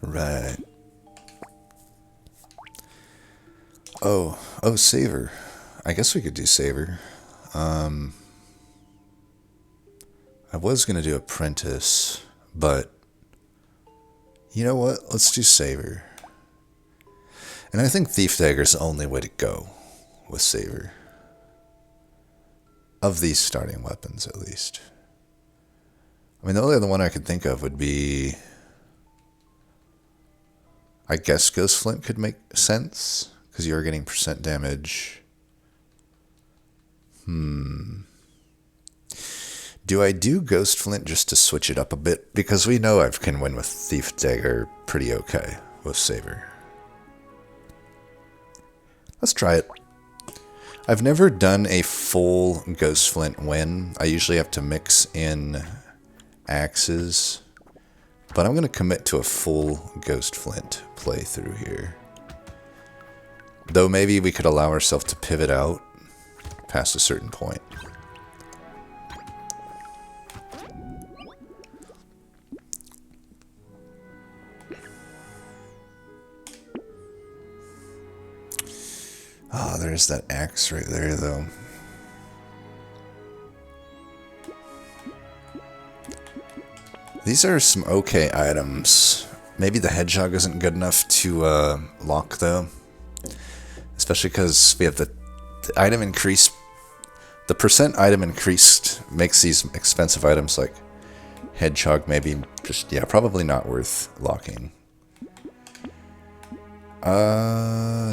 Right. Oh, Saver. I guess we could do Saver. I was going to do Apprentice, but you know what? Let's do Saver. And I think Thief Dagger's the only way to go with Saver. Of these starting weapons, at least. I mean, the only other one I could think of would be... I guess Ghost Flint could make sense, because you are getting percent damage. Do I do Ghost Flint just to switch it up a bit? Because we know I can win with Thief Dagger pretty okay with Saber. Let's try it. I've never done a full Ghost Flint win. I usually have to mix in axes. But I'm going to commit to a full Ghost Flint playthrough here. Though maybe we could allow ourselves to pivot out past a certain point. Oh, there's that axe right there, though. These are some okay items. Maybe the hedgehog isn't good enough to lock, though. Especially because we have the item increase. The percent item increased makes these expensive items like hedgehog maybe just, yeah, probably not worth locking.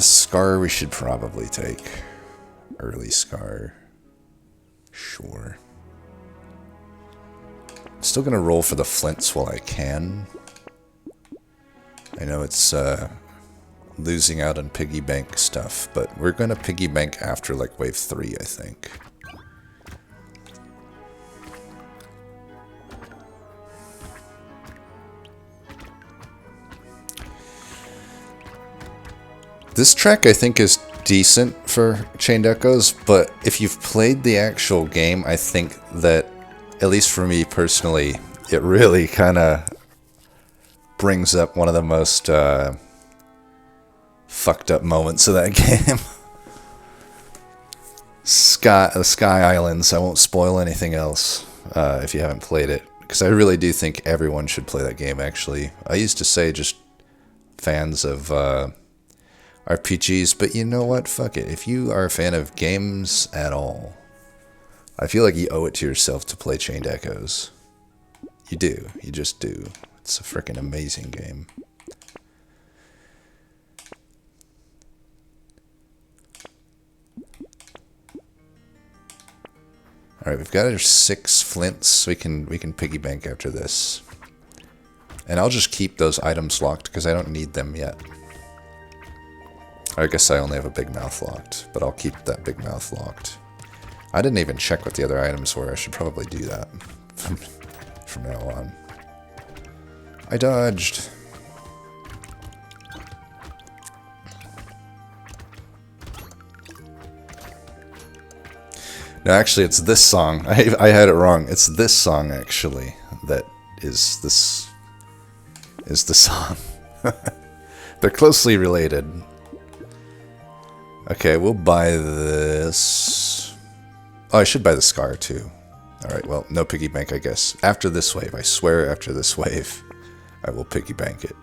Scar we should probably take. Early Scar. Sure. Still gonna roll for the flints while I can. I know it's losing out on piggy bank stuff, but we're gonna piggy bank after like wave 3, I think. This track I think is decent for Chained Echoes, but if you've played the actual game, I think that, at least for me personally, it really kind of brings up one of the most fucked up moments of that game. The Sky Islands, I won't spoil anything else if you haven't played it, because I really do think everyone should play that game, actually. I used to say just fans of RPGs, but you know what? Fuck it. If you are a fan of games at all, I feel like you owe it to yourself to play Chained Echoes. You do. You just do. It's a freaking amazing game. Alright, we've got our 6 flints. We can piggy bank after this. And I'll just keep those items locked because I don't need them yet. I guess I only have a big mouth locked, but I'll keep that big mouth locked. I didn't even check what the other items were. I should probably do that from now on. I dodged. No, actually, it's this song. I had it wrong. It's this song, actually, that is the song. They're closely related. Okay, we'll buy this. Oh, I should buy the Scar, too. Alright, well, no piggy bank, I guess. After this wave, I swear after this wave, I will piggy bank it.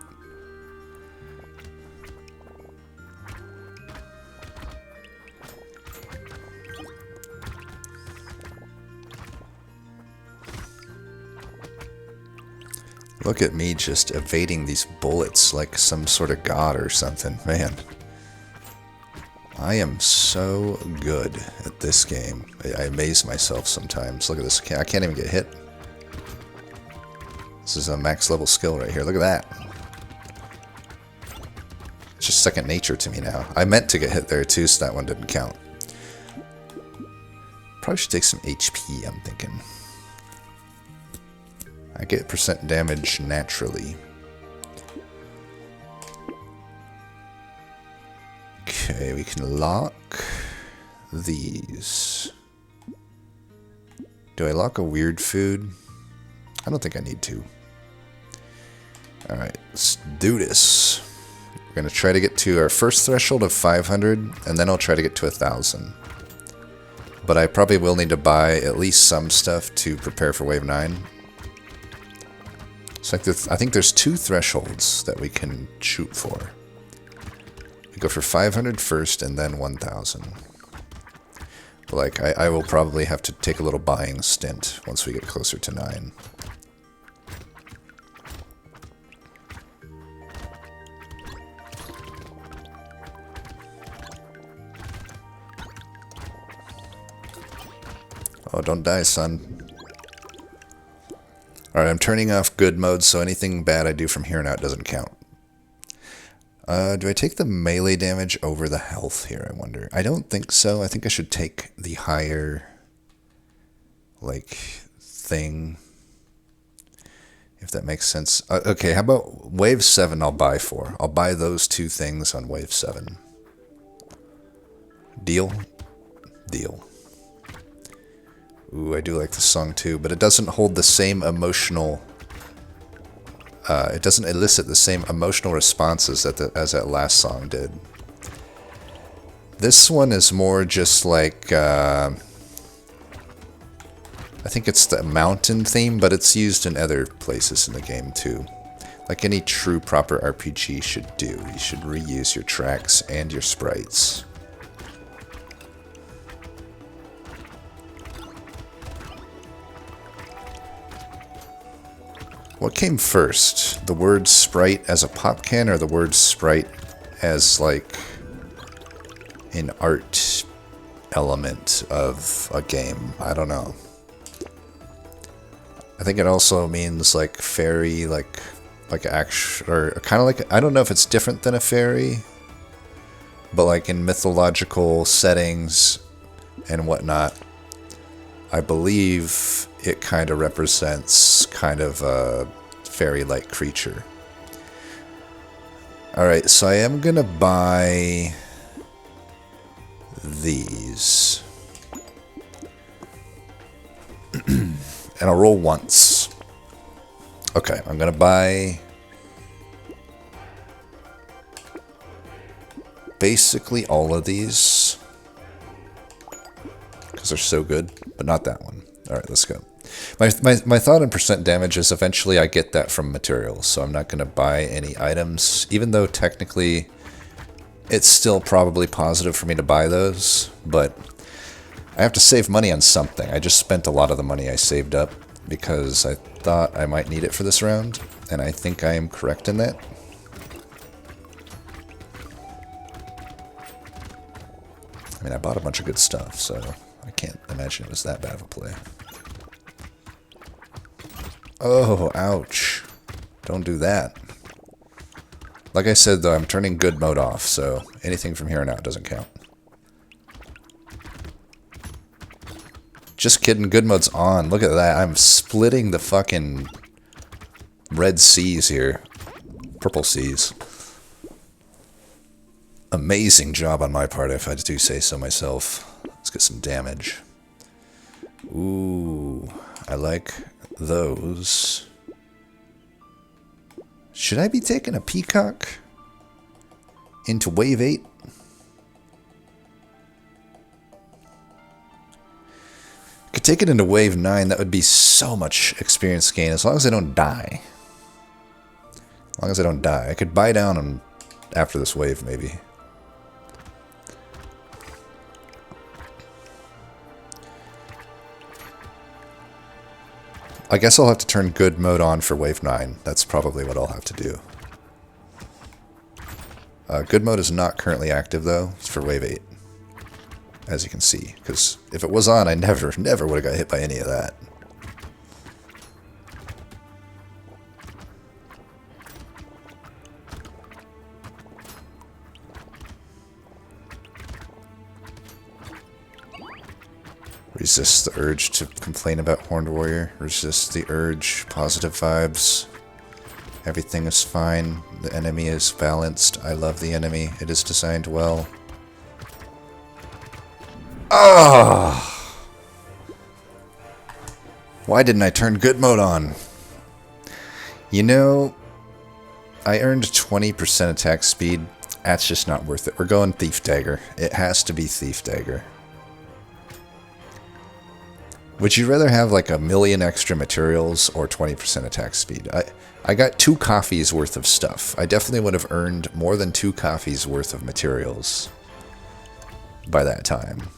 Look at me just evading these bullets like some sort of god or something. Man, I am so good at this game. I amaze myself sometimes. Look at this. I can't even get hit. This is a max level skill right here. Look at that. It's just second nature to me now. I meant to get hit there too, so that one didn't count. Probably should take some HP, I'm thinking. I get percent damage naturally. Okay, we can lock these. Do I lock a weird food? I don't think I need to. Alright, let's do this. We're going to try to get to our first threshold of 500, and then I'll try to get to 1,000. But I probably will need to buy at least some stuff to prepare for Wave 9. So I think there's 2 thresholds that we can shoot for. We go for 500 first, and then 1,000. But like, I will probably have to take a little buying stint once we get closer to 9. Oh, don't die, son. Alright, I'm turning off good mode, so anything bad I do from here on out doesn't count. Do I take the melee damage over the health here, I wonder? I don't think so. I think I should take the higher, like, thing. If that makes sense. Okay, how about Wave 7 I'll buy for? I'll buy those 2 things on Wave 7. Deal? Deal. Ooh, I do like this song too, but it doesn't hold the same emotional... it doesn't elicit the same emotional responses as that last song did. This one is more just like... I think it's the mountain theme, but it's used in other places in the game too. Like any true proper RPG should do. You should reuse your tracks and your sprites. What came first? The word sprite as a pop can, or the word sprite as like an art element of a game? I don't know. I think it also means like fairy, like action, or kind of like, I don't know if it's different than a fairy, but like in mythological settings and whatnot, I believe it kind of represents kind of a fairy-like creature. Alright, so I am gonna buy these. And I'll roll once. Okay, I'm gonna buy basically all of these because they're so good, but not that one. Alright, let's go. My thought on percent damage is eventually I get that from materials, so I'm not going to buy any items, even though technically it's still probably positive for me to buy those, but I have to save money on something. I just spent a lot of the money I saved up because I thought I might need it for this round, and I think I am correct in that. I mean, I bought a bunch of good stuff, so I can't imagine it was that bad of a play. Oh, ouch. Don't do that. Like I said, though, I'm turning good mode off, so anything from here on out doesn't count. Just kidding, good mode's on. Look at that. I'm splitting the fucking red seas here. Purple seas. Amazing job on my part, if I do say so myself. Let's get some damage. Ooh, I like those. Should I be taking a peacock into wave 8? Could take it into wave 9. That would be so much experience gain, as long as I don't die. As long as I don't die. I could buy down on after this wave, maybe. I guess I'll have to turn good mode on for wave 9. That's probably what I'll have to do. Good mode is not currently active, though. It's for wave 8. As you can see. Because if it was on, I never would have got hit by any of that. Resist the urge to complain about Horned Warrior. Resist the urge. Positive vibes. Everything is fine. The enemy is balanced. I love the enemy. It is designed well. Ah! Why didn't I turn good mode on? You know, I earned 20% attack speed. That's just not worth it. We're going Thief Dagger. It has to be Thief Dagger. Would you rather have like 1,000,000 extra materials or 20% attack speed? I got 2 coffees worth of stuff. I definitely would have earned more than 2 coffees worth of materials by that time.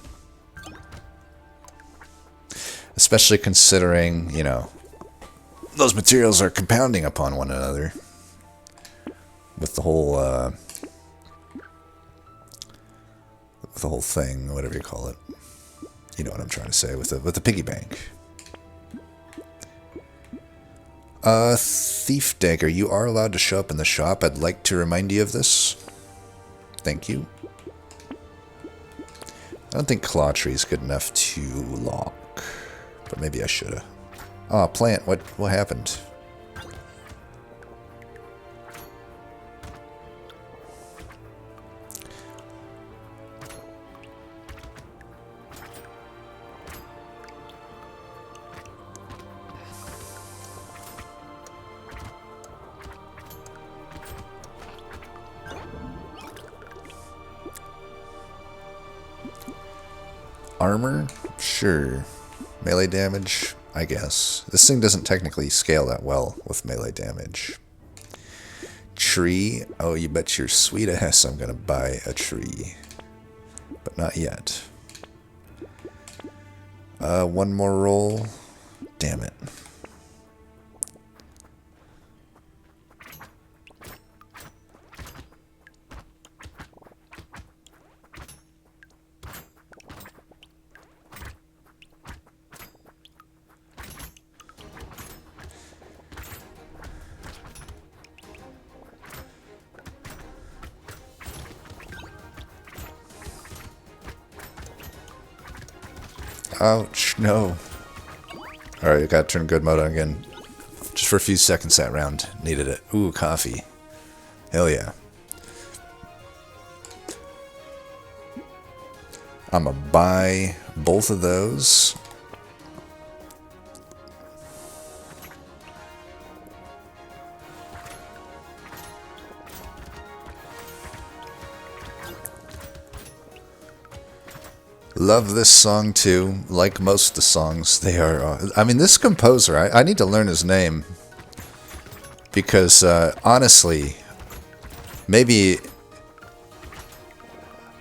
Especially considering, you know, those materials are compounding upon one another. With the whole thing, whatever you call it. You know what I'm trying to say, with the piggy bank. Thief Dagger, you are allowed to show up in the shop. I'd like to remind you of this. Thank you. I don't think Claw Tree is good enough to lock, but maybe I shoulda. Oh, plant, what happened? Armor? Sure. Melee damage? I guess. This thing doesn't technically scale that well with melee damage. Tree? Oh, you bet your sweet ass I'm gonna buy a tree. But not yet. One more roll. Damn it. Ouch, no. Alright, I gotta turn good mode on again. Just for a few seconds that round. Needed it. Ooh, coffee. Hell yeah. I'm gonna buy both of those. Love this song too. Like most of the songs, they are... I mean, this composer, I need to learn his name. Because, honestly, maybe...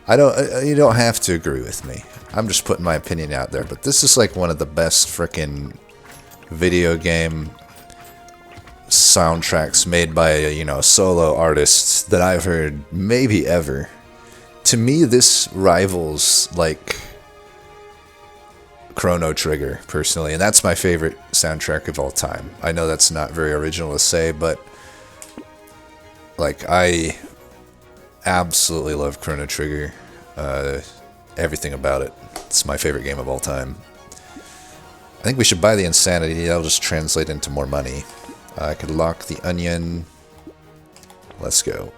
you don't have to agree with me. I'm just putting my opinion out there. But this is like one of the best frickin' video game soundtracks made by a solo artist that I've heard maybe ever. To me, this rivals, like, Chrono Trigger, personally. And that's my favorite soundtrack of all time. I know that's not very original to say, but, like, I absolutely love Chrono Trigger. Everything about it. It's my favorite game of all time. I think we should buy the Insanity. That'll just translate into more money. I could lock the Onion. Let's go.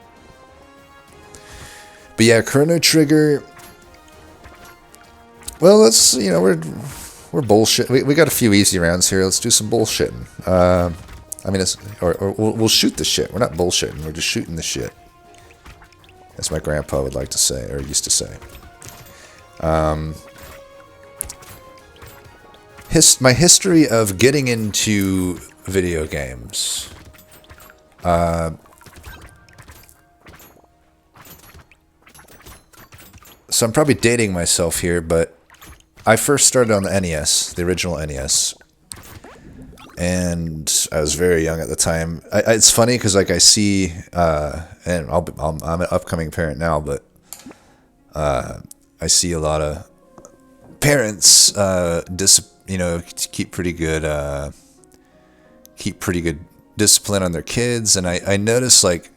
But yeah, Chrono Trigger. Well, let's we're bullshit. We got a few easy rounds here. Let's do some bullshitting. I mean, or we'll shoot the shit. We're not bullshitting. We're just shooting the shit, as my grandpa would like to say, or used to say. My history of getting into video games. So I'm probably dating myself here, but I first started on the NES, the original NES, and I was very young at the time. It's funny because like I see, and I'm an upcoming parent now, but I see a lot of parents, keep pretty good discipline on their kids, and I notice like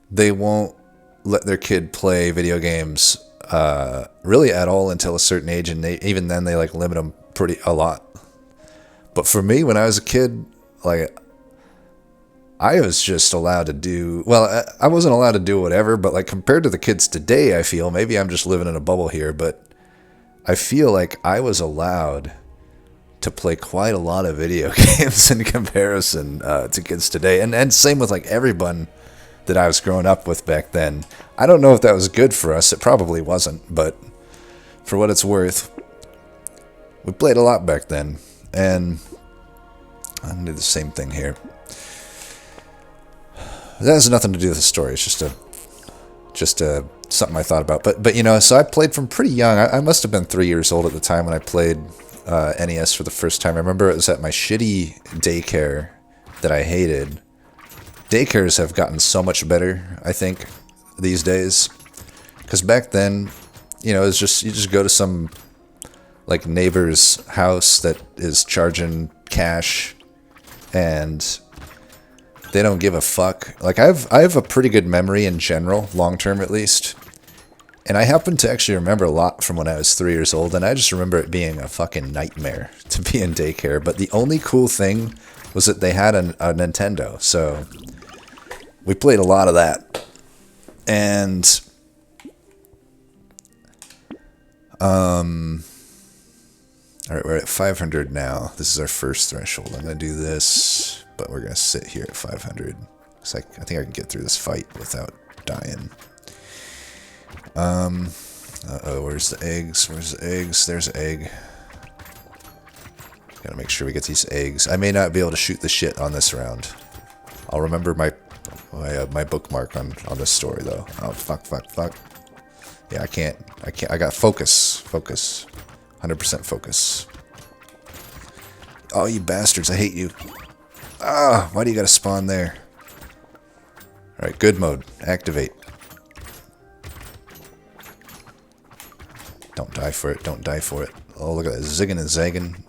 they won't let their kid play video games really at all until a certain age, and even then they like limit them a lot. But for me, when I was a kid, like I was just allowed to do, well, I wasn't allowed to do whatever, but like compared to the kids today, I feel, maybe I'm just living in a bubble here, but I feel like I was allowed to play quite a lot of video games in comparison to kids today, and same with like everyone that I was growing up with back then. I don't know if that was good for us. It probably wasn't, but for what it's worth, we played a lot back then. And I'm going to do the same thing here. That has nothing to do with the story. It's just something I thought about. But you know, so I played from pretty young. I must have been 3 years old at the time when I played NES for the first time. I remember it was at my shitty daycare that I hated. Daycares have gotten so much better, I think, these days. Because back then, you know, it's just, you just go to some like neighbor's house that is charging cash, and they don't give a fuck. Like I have a pretty good memory in general, long term at least. And I happen to actually remember a lot from when I was 3 years old, and I just remember it being a fucking nightmare to be in daycare. But the only cool thing was that they had a Nintendo, so we played a lot of that. And alright, we're at 500 now. This is our first threshold. I'm going to do this, but we're going to sit here at 500. Because I think I can get through this fight without dying. Uh-oh, where's the eggs? Where's the eggs? There's an egg. Gotta make sure we get these eggs. I may not be able to shoot the shit on this round. I'll remember my bookmark on this story, though. Oh, fuck. Yeah, I can't. I got focus. 100% focus. Oh, you bastards. I hate you. Ah, why do you gotta spawn there? Alright, good mode. Activate. Don't die for it. Don't die for it. Oh, look at that. Zigging and zagging.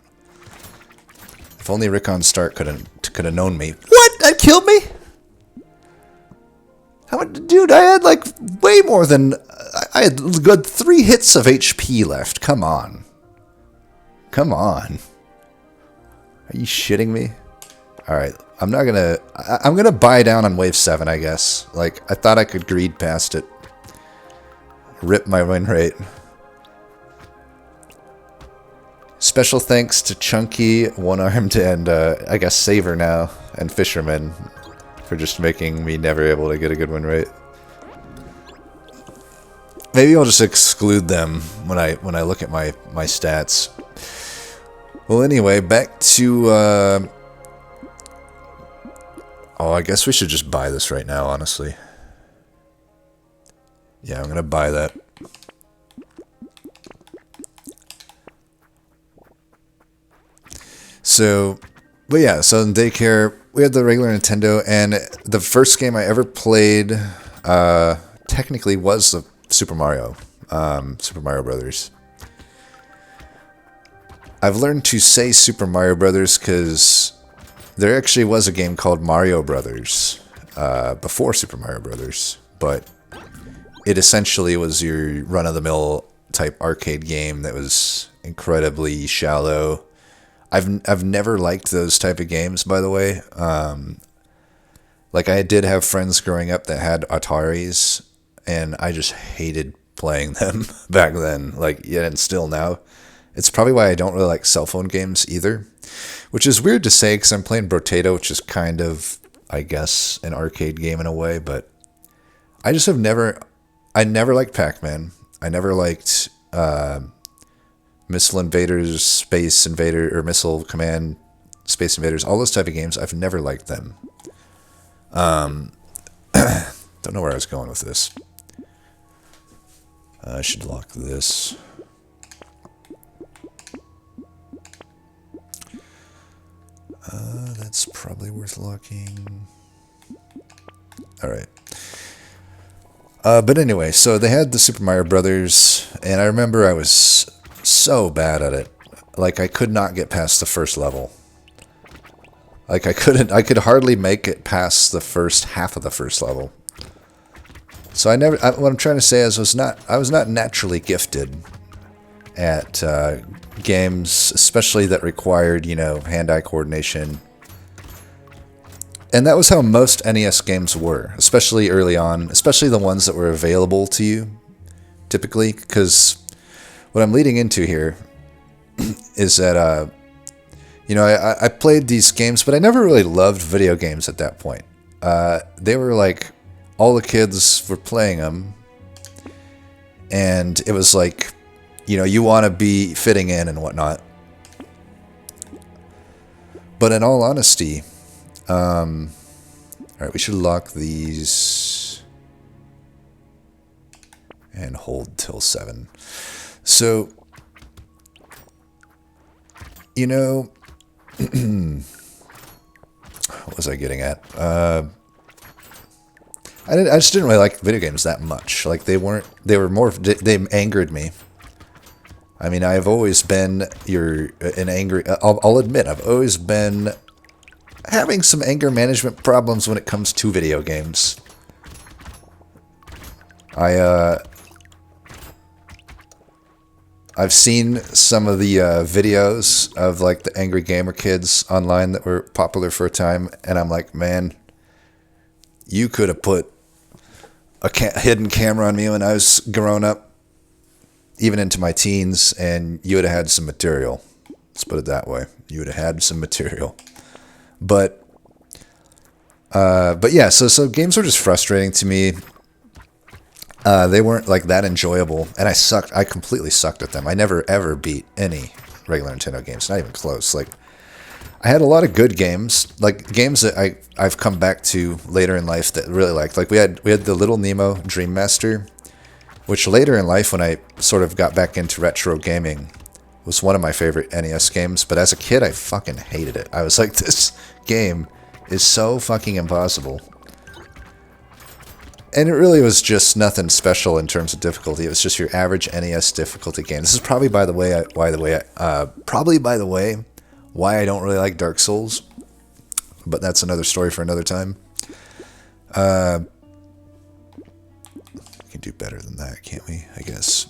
If only Rickon Stark could have known me. What? That killed me? How much? Dude, I had like way more than... I had good 3 hits of HP left. Come on. Come on. Are you shitting me? Alright, I'm not gonna... I'm gonna buy down on wave 7, I guess. Like, I thought I could greed past it. Rip my win rate. Special thanks to Chunky, One-Armed, and I guess Saver now, and Fisherman, for just making me never able to get a good win rate. Maybe I'll just exclude them when I look at my stats. Well, anyway, back to... oh, I guess we should just buy this right now, honestly. Yeah, I'm gonna buy that. So, but yeah, so in daycare, we had the regular Nintendo, and the first game I ever played, technically was the Super Mario Brothers. I've learned to say Super Mario Brothers because there actually was a game called Mario Brothers, before Super Mario Brothers, but it essentially was your run-of-the-mill type arcade game that was incredibly shallow. I've never liked those type of games, by the way. Like, I did have friends growing up that had Ataris, and I just hated playing them back then. Like, yeah, and still now. It's probably why I don't really like cell phone games either. Which is weird to say, because I'm playing Brotato, which is kind of, I guess, an arcade game in a way, but I just have never... I never liked Pac-Man. I never liked... Missile Invaders, Space Invader, or Missile Command, Space Invaders, all those type of games, I've never liked them. Don't know where I was going with this. I should lock this. That's probably worth locking. Alright. But anyway, so they had the Super Mario Brothers, and I remember I was so bad at it. Like, I could not get past the first level. Like, I could hardly make it past the first half of the first level. So what I'm trying to say is I was not naturally gifted at games, especially that required, you know, hand-eye coordination. And that was how most NES games were, especially early on, especially the ones that were available to you, typically, because what I'm leading into here is that, you know, I played these games, but I never really loved video games at that point. They were like, all the kids were playing them, and it was like, you know, you want to be fitting in and whatnot. But in all honesty, all right, we should lock these and hold till 7. So, you know, what was I getting at? I just didn't really like video games that much. Like, they angered me. I mean, I've always been I'll admit, I've always been having some anger management problems when it comes to video games. I've seen some of the videos of like the angry gamer kids online that were popular for a time, and I'm like, man, you could have put a hidden camera on me when I was growing up, even into my teens, and you would have had some material. Let's put it that way. You would have had some material. But yeah, so games were just frustrating to me. They weren't like that enjoyable, and I completely sucked at them. I never ever beat any regular Nintendo games, not even close. Like, I had a lot of good games, like games that I've come back to later in life that really liked. Like we had the Little Nemo Dream Master, which later in life, when I sort of got back into retro gaming, was one of my favorite NES games. But as a kid, I fucking hated it. I was like, this game is so fucking impossible. And it really was just nothing special in terms of difficulty. It was just your average NES difficulty game. This is probably, by the way, why I don't really like Dark Souls. But that's another story for another time. We can do better than that, can't we? I guess.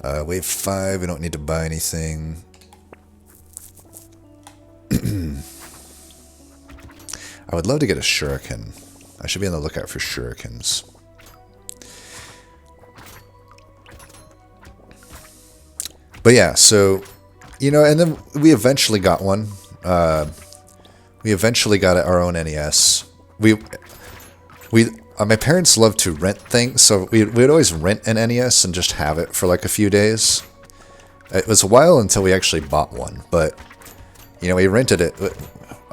Wave 5, we don't need to buy anything. I would love to get a shuriken. I should be on the lookout for shurikens. But yeah, so, you know, and then we eventually got one. We eventually got our own NES. My parents loved to rent things, so we'd always rent an NES and just have it for like a few days. It was a while until we actually bought one, but, you know, we rented it.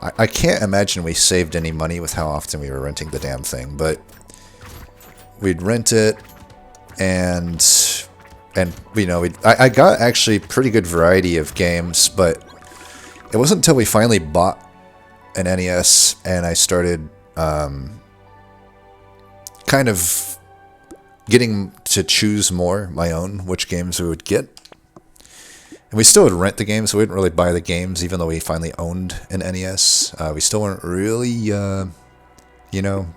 I can't imagine we saved any money with how often we were renting the damn thing, but we'd rent it, and you know, I got actually pretty good variety of games, but it wasn't until we finally bought an NES and I started kind of getting to choose more my own which games we would get. And we still would rent the games, so we didn't really buy the games, even though we finally owned an NES. We still weren't really, you know,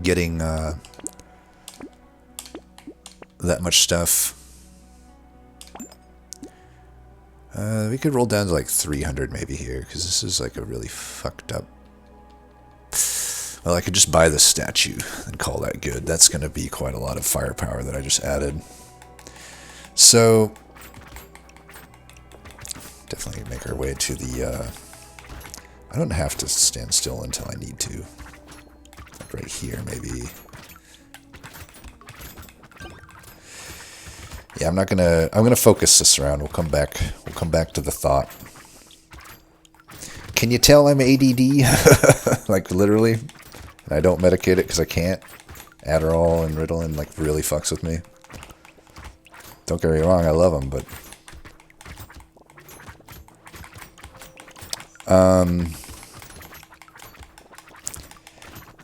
getting that much stuff. We could roll down to like 300 maybe here, because this is like a really fucked up... Well, I could just buy the statue and call that good. That's going to be quite a lot of firepower that I just added. So... definitely make our way to the, I don't have to stand still until I need to. Like right here, maybe. Yeah, I'm gonna focus this around. We'll come back to the thought. Can you tell I'm ADD? Like, literally. And I don't medicate it because I can't. Adderall and Ritalin, like, really fucks with me. Don't get me wrong, I love them, but...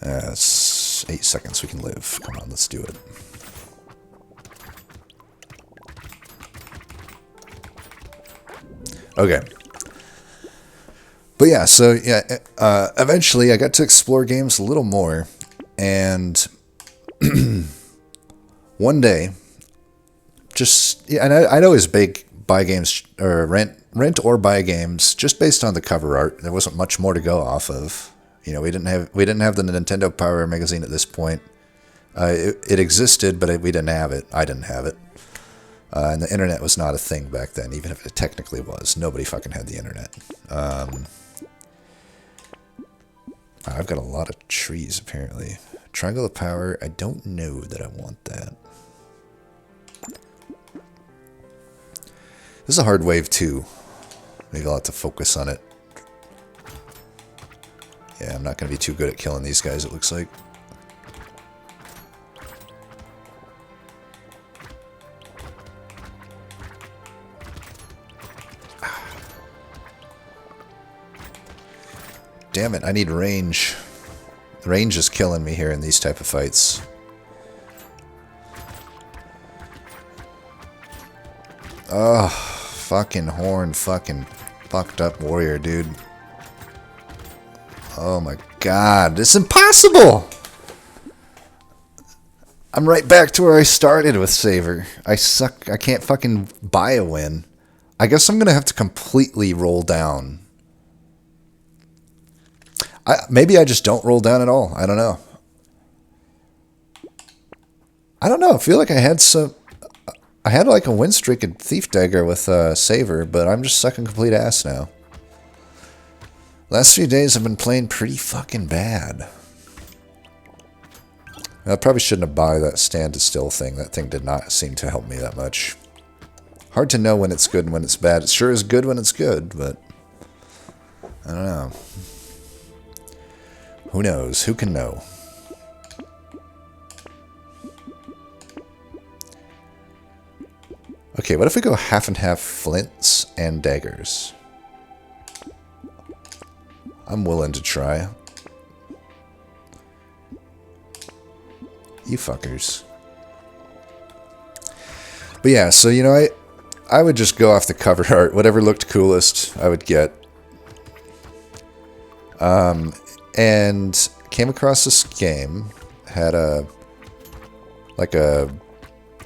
It's 8 seconds we can live. Come on, let's do it. Okay. But yeah, so yeah, eventually I got to explore games a little more, and one day, and I'd always buy games or rent or buy games just based on the cover art. There wasn't much more to go off of. You know, we didn't have the Nintendo Power magazine at this point. It existed, but we didn't have it. I didn't have it. And the internet was not a thing back then, even if it technically was. Nobody fucking had the internet. I've got a lot of trees, apparently. Triangle of Power, I don't know that I want that. This is a hard wave, too. Maybe I'll have to focus on it. Yeah, I'm not going to be too good at killing these guys, it looks like. Damn it, I need range. Range is killing me here in these type of fights. Oh, fucking horn, fucking fucked up warrior, dude. Oh my god, it's impossible! I'm right back to where I started with Saver. I suck, I can't fucking buy a win. I guess I'm gonna have to completely roll down. Maybe I just don't roll down at all. I don't know. I feel like I had like a win streak at Thief Dagger with Saver, but I'm just sucking complete ass now. Last few days I've been playing pretty fucking bad. I probably shouldn't have bought that stand still thing. That thing did not seem to help me that much. Hard to know when it's good and when it's bad. It sure is good when it's good, but I don't know. Who knows? Who can know? Okay, what if we go half and half flints and daggers? I'm willing to try. You fuckers. But yeah, so you know, I would just go off the cover art. Whatever looked coolest, I would get. And came across this game, had a kind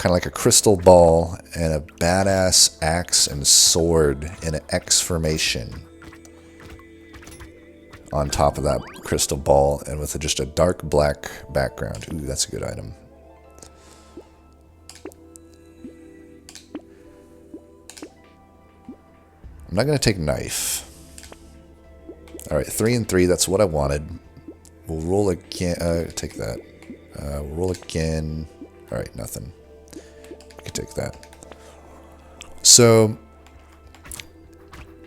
of like a crystal ball and a badass axe and sword in an X formation on top of that crystal ball, and with just a dark black background. Ooh, that's a good item. I'm not going to take knife. Alright, 3 and 3, that's what I wanted. We'll roll again. Take that. We'll roll again. Alright, nothing. We can take that. So,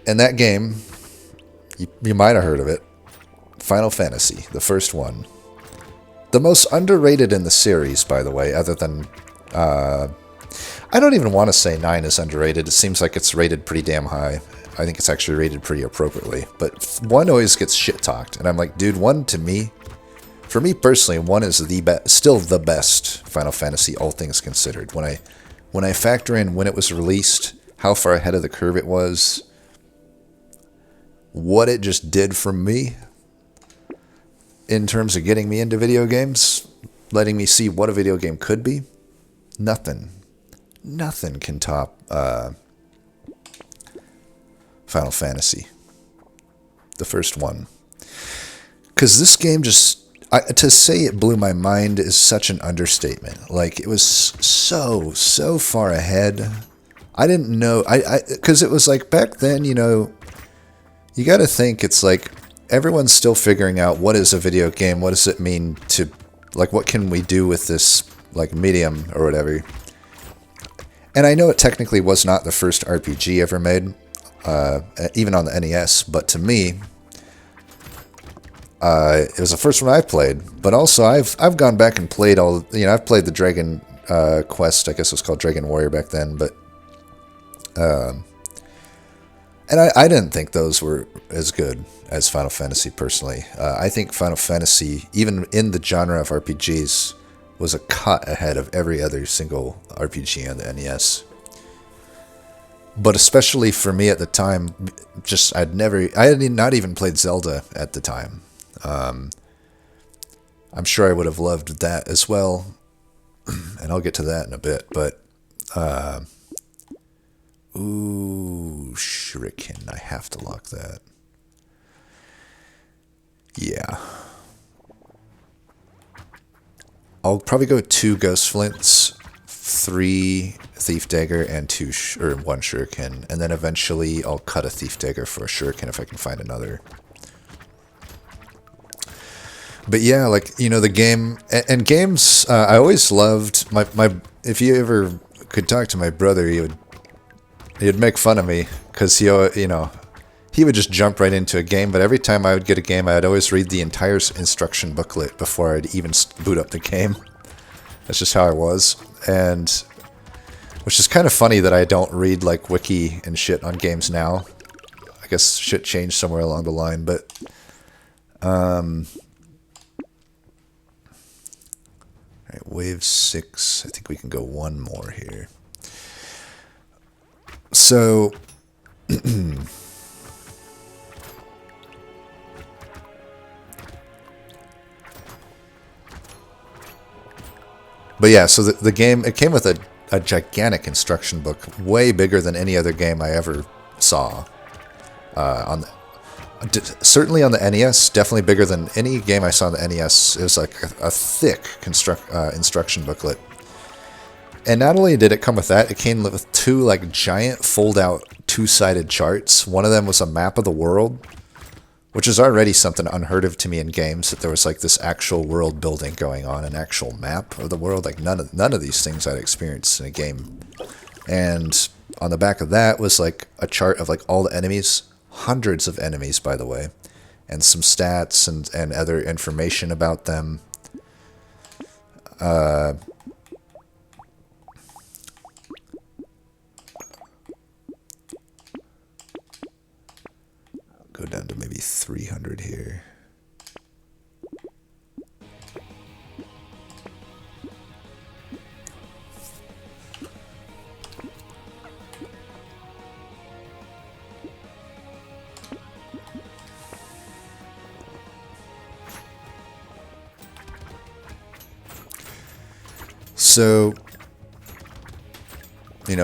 in that game, you might have heard of it. Final Fantasy, the first one. The most underrated in the series, by the way, other than... I don't even want to say 9 is underrated. It seems like it's rated pretty damn high. I think it's actually rated pretty appropriately. But 1 always gets shit-talked. And I'm like, dude, 1 to me... For me personally, 1 is still the best Final Fantasy, all things considered. When I factor in when it was released, how far ahead of the curve it was, what it just did for me in terms of getting me into video games, letting me see what a video game could be, nothing can top Final Fantasy, the first one. Because this game just... to say it blew my mind is such an understatement. Like, it was so far ahead. I didn't know... because it was like, back then, you know, you got to think it's like everyone's still figuring out what is a video game, what does it mean to... Like, what can we do with this, like, medium or whatever. And I know it technically was not the first RPG ever made, even on the NES, but to me... it was the first one I played, but also I've gone back and played all, you know, I've played the Dragon Quest, I guess it was called Dragon Warrior back then, but, and I didn't think those were as good as Final Fantasy personally. I think Final Fantasy, even in the genre of RPGs, was a cut ahead of every other single RPG on the NES. But especially for me at the time, just I had not even played Zelda at the time. I'm sure I would have loved that as well, and I'll get to that in a bit, but, ooh, Shuriken, I have to lock that. Yeah. I'll probably go 2 Ghost Flints, 3 Thief Dagger, and 1 Shuriken, and then eventually I'll cut a Thief Dagger for a Shuriken if I can find another. But yeah, like the game and games. I always loved my. If you ever could talk to my brother, he'd make fun of me because he would just jump right into a game. But every time I would get a game, I'd always read the entire instruction booklet before I'd even boot up the game. That's just how I was, and which is kind of funny that I don't read like wiki and shit on games now. I guess shit changed somewhere along the line, but all right, wave 6. I think we can go one more here. So, but yeah, so the game, it came with a gigantic instruction book, way bigger than any other game I ever saw. Certainly on the NES, definitely bigger than any game I saw on the NES. It was like a thick instruction booklet. And not only did it come with that, it came with two like giant fold-out two-sided charts. One of them was a map of the world, which is already something unheard of to me in games, that there was like this actual world building going on, an actual map of the world. Like none of these things I'd experienced in a game. And on the back of that was like a chart of like all the enemies, hundreds of enemies, by the way, and some stats and other information about them. Go down to maybe 300 here. So,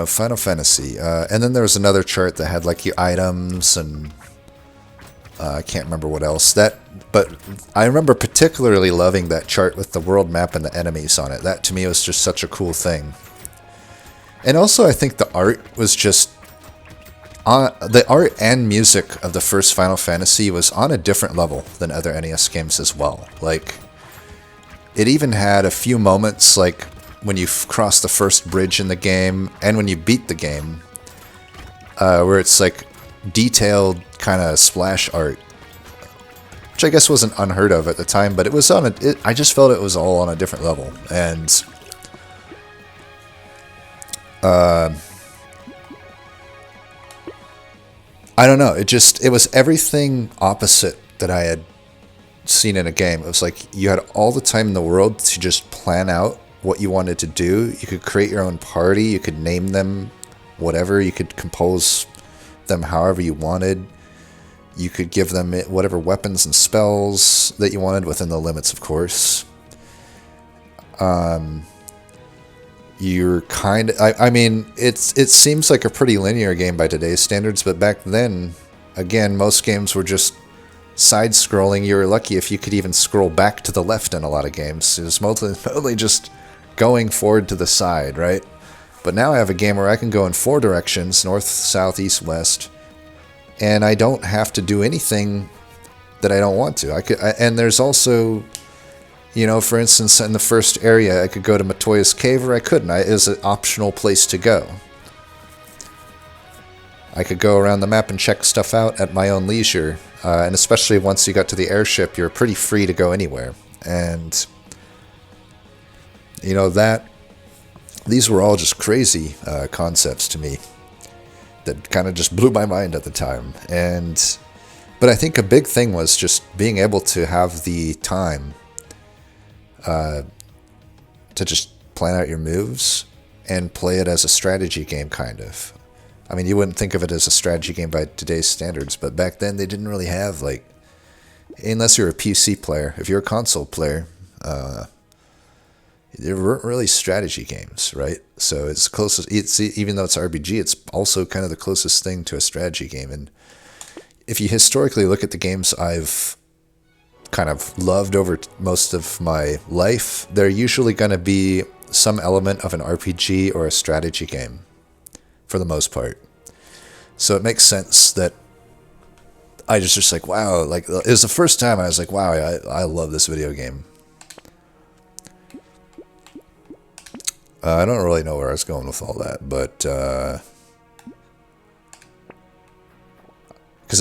Final Fantasy. And then there was another chart that had like your items and I can't remember what else. But I remember particularly loving that chart with the world map and the enemies on it. That to me was just such a cool thing. And also I think the art was just the art and music of the first Final Fantasy was on a different level than other NES games as well. Like, it even had a few moments like when you cross the first bridge in the game and when you beat the game, where it's like detailed kind of splash art, which I guess wasn't unheard of at the time, but it was I just felt it was all on a different level. And I don't know, it was everything opposite that I had seen in a game. It was like you had all the time in the world to just plan out what you wanted to do. You could create your own party, you could name them whatever, you could compose them however you wanted. You could give them whatever weapons and spells that you wanted within the limits, of course. You're kind of, I mean, it seems like a pretty linear game by today's standards, but back then, again, most games were just side-scrolling. You were lucky if you could even scroll back to the left in a lot of games. It was mostly just going forward to the side, right? But now I have a game where I can go in 4 directions, north, south, east, west, and I don't have to do anything that I don't want to. And there's also, for instance, in the first area, I could go to Matoya's Cave, or I couldn't. It was an optional place to go. I could go around the map and check stuff out at my own leisure, and especially once you got to the airship, you're pretty free to go anywhere. And these were all just crazy concepts to me that kind of just blew my mind at the time. But I think a big thing was just being able to have the time to just plan out your moves and play it as a strategy game, kind of. I mean, you wouldn't think of it as a strategy game by today's standards, but back then they didn't really have, like, unless you're a PC player. If you're a console player, there weren't really strategy games, right? So it's closest. Even though it's RPG, it's also kind of the closest thing to a strategy game. And if you historically look at the games I've kind of loved over most of my life, they're usually going to be some element of an RPG or a strategy game, for the most part. So it makes sense that I just like, wow, like it was the first time I was like, wow, I love this video game. I don't really know where I was going with all that, but because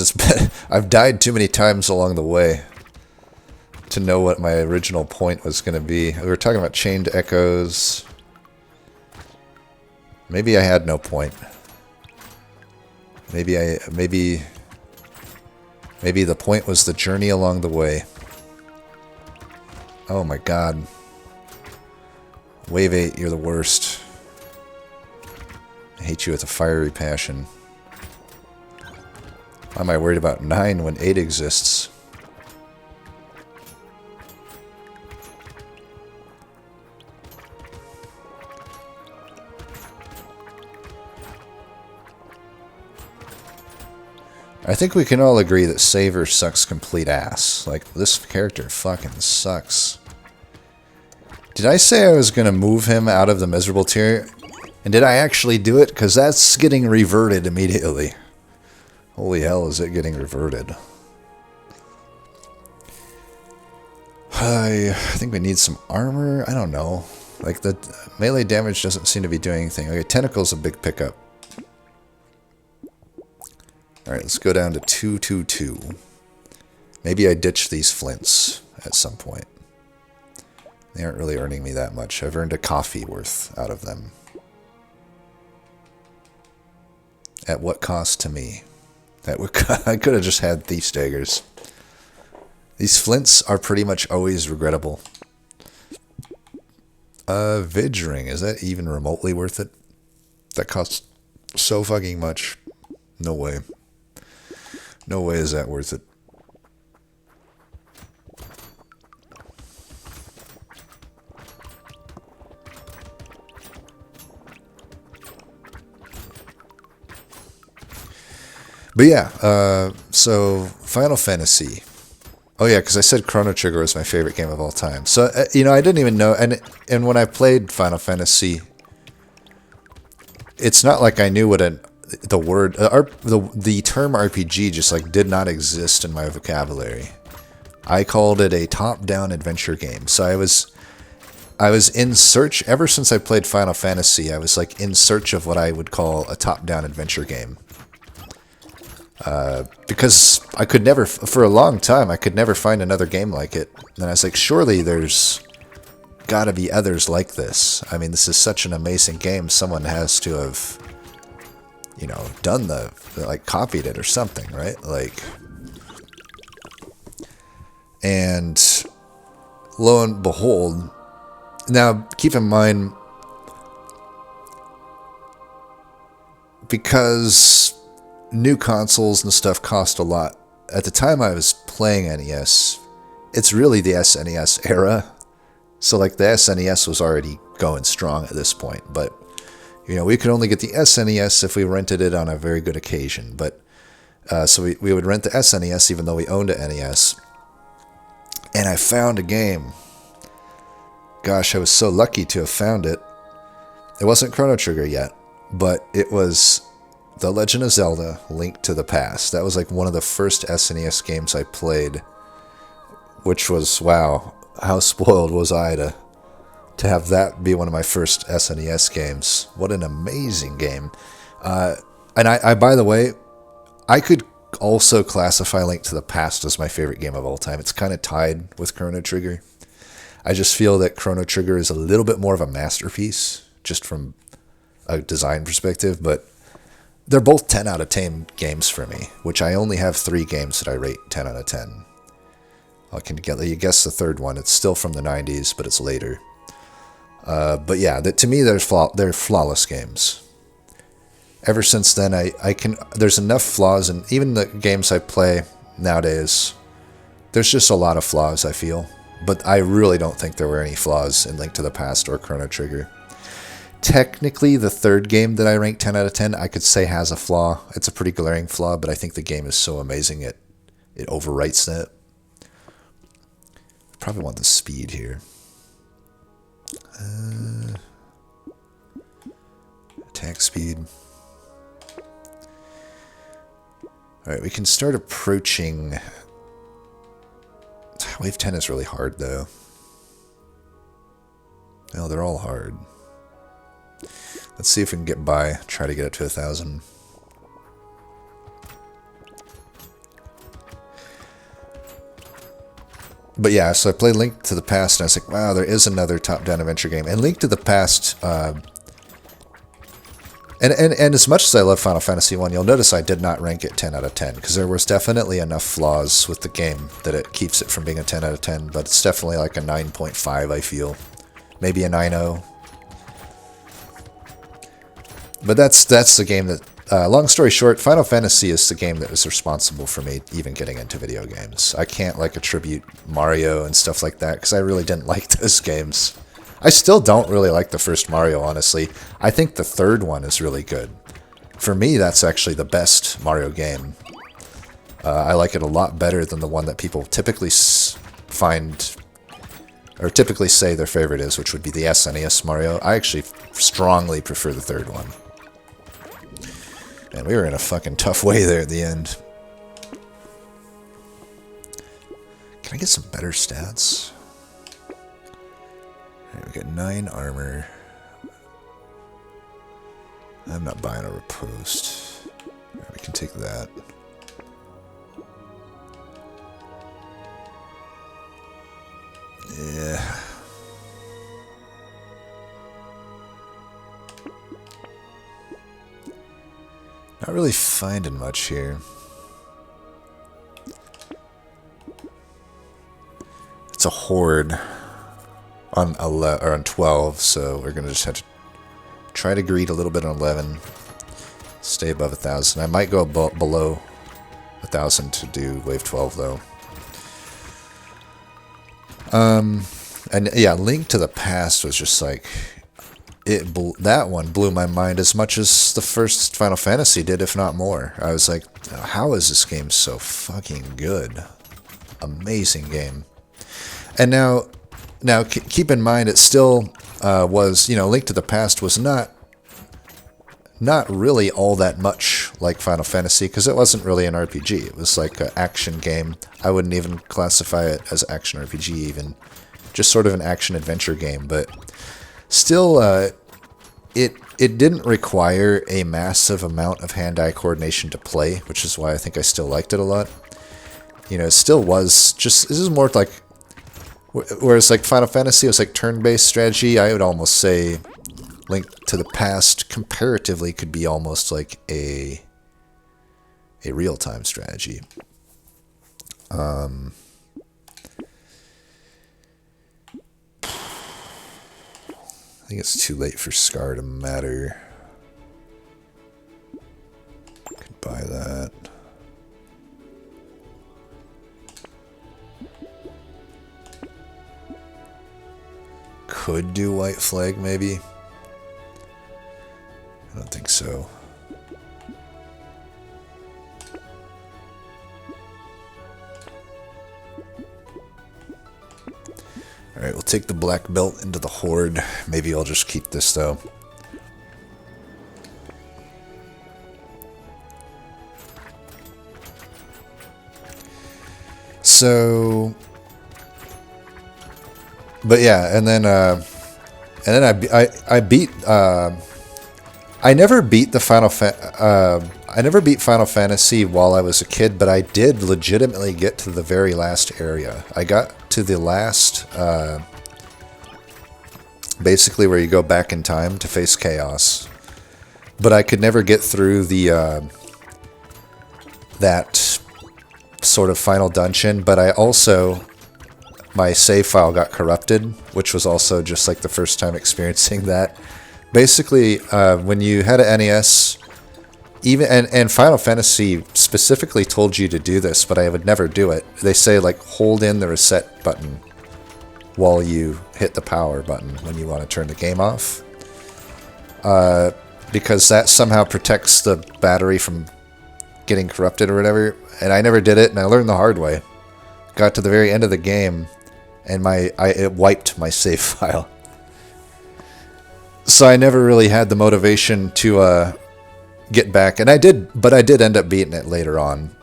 it's been, I've died too many times along the way to know what my original point was going to be. We were talking about chained echoes. Maybe I had no point. Maybe the point was the journey along the way. Oh my god. Wave 8, you're the worst. I hate you with a fiery passion. Why am I worried about 9 when 8 exists? I think we can all agree that Saver sucks complete ass. Like, this character fucking sucks. Did I say I was going to move him out of the miserable tier? And did I actually do it? Because that's getting reverted immediately. Holy hell, is it getting reverted. I think we need some armor. I don't know. Like, the melee damage doesn't seem to be doing anything. Okay, Tentacle's a big pickup. Alright, let's go down to 222. Maybe I ditch these flints at some point. They aren't really earning me that much. I've earned a coffee worth out of them. At what cost to me? I could have just had Thief's Daggers. These flints are pretty much always regrettable. Vidge Ring, is that even remotely worth it? That costs so fucking much. No way. No way is that worth it. But yeah, so Final Fantasy. Oh yeah, because I said Chrono Trigger was my favorite game of all time. So, you know, I didn't even know, and when I played Final Fantasy, it's not like I knew what the word, the term RPG just like did not exist in my vocabulary. I called it a top-down adventure game. So I was in search, ever since I played Final Fantasy, I was like in search of what I would call a top-down adventure game. Because I could never, for a long time, I could never find another game like it. And I was like, surely there's got to be others like this. I mean, this is such an amazing game. Someone has to have, you know, done like, copied it or something, right? Like, and lo and behold, now keep in mind, because new consoles and stuff cost a lot. At the time I was playing NES, it's really the SNES era. So like the SNES was already going strong at this point, but you know, we could only get the SNES if we rented it on a very good occasion. But so we would rent the SNES even though we owned a NES. And I found a game. Gosh, I was so lucky to have found it. It wasn't Chrono Trigger yet, but it was The Legend of Zelda: Link to the Past. That was like one of the first SNES games I played, which was, wow, how spoiled was I to have that be one of my first SNES games. What an amazing game. And I, by the way, I could also classify Link to the Past as my favorite game of all time. It's kind of tied with Chrono Trigger. I just feel that Chrono Trigger is a little bit more of a masterpiece, just from a design perspective, but they're both 10 out of 10 games for me, which I only have 3 games that I rate 10 out of 10. I can you guess the third one. It's still from the 90s, but it's later. But yeah, to me, they're flawless games. Ever since then, there's enough flaws, and even the games I play nowadays, there's just a lot of flaws, I feel. But I really don't think there were any flaws in Link to the Past or Chrono Trigger. Technically, the third game that I rank 10 out of 10, I could say has a flaw. It's a pretty glaring flaw, but I think the game is so amazing it overwrites that. Probably want the speed here. Attack speed. Alright, we can start approaching... Wave 10 is really hard, though. No, they're all hard. Let's see if we can get by. Try to get it to 1,000. But yeah, so I played Link to the Past, and I was like, wow, there is another top-down adventure game. And Link to the Past... And as much as I love Final Fantasy 1, you'll notice I did not rank it 10 out of 10, because there was definitely enough flaws with the game that it keeps it from being a 10 out of 10, but it's definitely like a 9.5, I feel. Maybe a 9.0. But that's the game that... long story short, Final Fantasy is the game that was responsible for me even getting into video games. I can't like attribute Mario and stuff like that, because I really didn't like those games. I still don't really like the first Mario, honestly. I think the third one is really good. For me, that's actually the best Mario game. I like it a lot better than the one that people typically find, or typically say their favorite is, which would be the SNES Mario. I actually strongly prefer the third one. And we were in a fucking tough way there at the end. Can I get some better stats? Alright, we got 9 armor. I'm not buying a riposte. Right, we can take that. Yeah. Not really finding much here. It's a horde on 11 or on 12, so we're gonna just have to try to greed a little bit on 11. Stay above 1,000. I might go below 1,000 to do wave 12 though. And yeah, Link to the Past was just like that one blew my mind as much as the first Final Fantasy did, if not more. I was like, how is this game so fucking good? Amazing game. And now keep in mind, it still was, you know, Link to the Past was not really all that much like Final Fantasy, because it wasn't really an RPG. It was like an action game. I wouldn't even classify it as action RPG even. Just sort of an action-adventure game, but still, it didn't require a massive amount of hand-eye coordination to play, which is why I think I still liked it a lot. You know, it still was just, this is more like, whereas like Final Fantasy was like turn-based strategy, I would almost say Link to the Past comparatively could be almost like a real-time strategy. I think it's too late for Scar to matter. Could buy that. Could do White Flag, maybe. I don't think so. Alright, we'll take the black belt into the Horde. Maybe I'll just keep this, though. So... But yeah, and then I beat... I never beat the I never beat Final Fantasy while I was a kid, but I did legitimately get to the very last area. I got to the last, basically where you go back in time to face Chaos. But I could never get through the, that sort of final dungeon, but I also, my save file got corrupted, which was also just like the first time experiencing that. Basically, when you had an NES, even and Final Fantasy specifically told you to do this, but I would never do it. They say like hold in the reset button while you hit the power button when you want to turn the game off, because that somehow protects the battery from getting corrupted or whatever. And I never did it, and I learned the hard way. Got to the very end of the game, and it wiped my save file. So I never really had the motivation to get back, and I did, but I did end up beating it later on.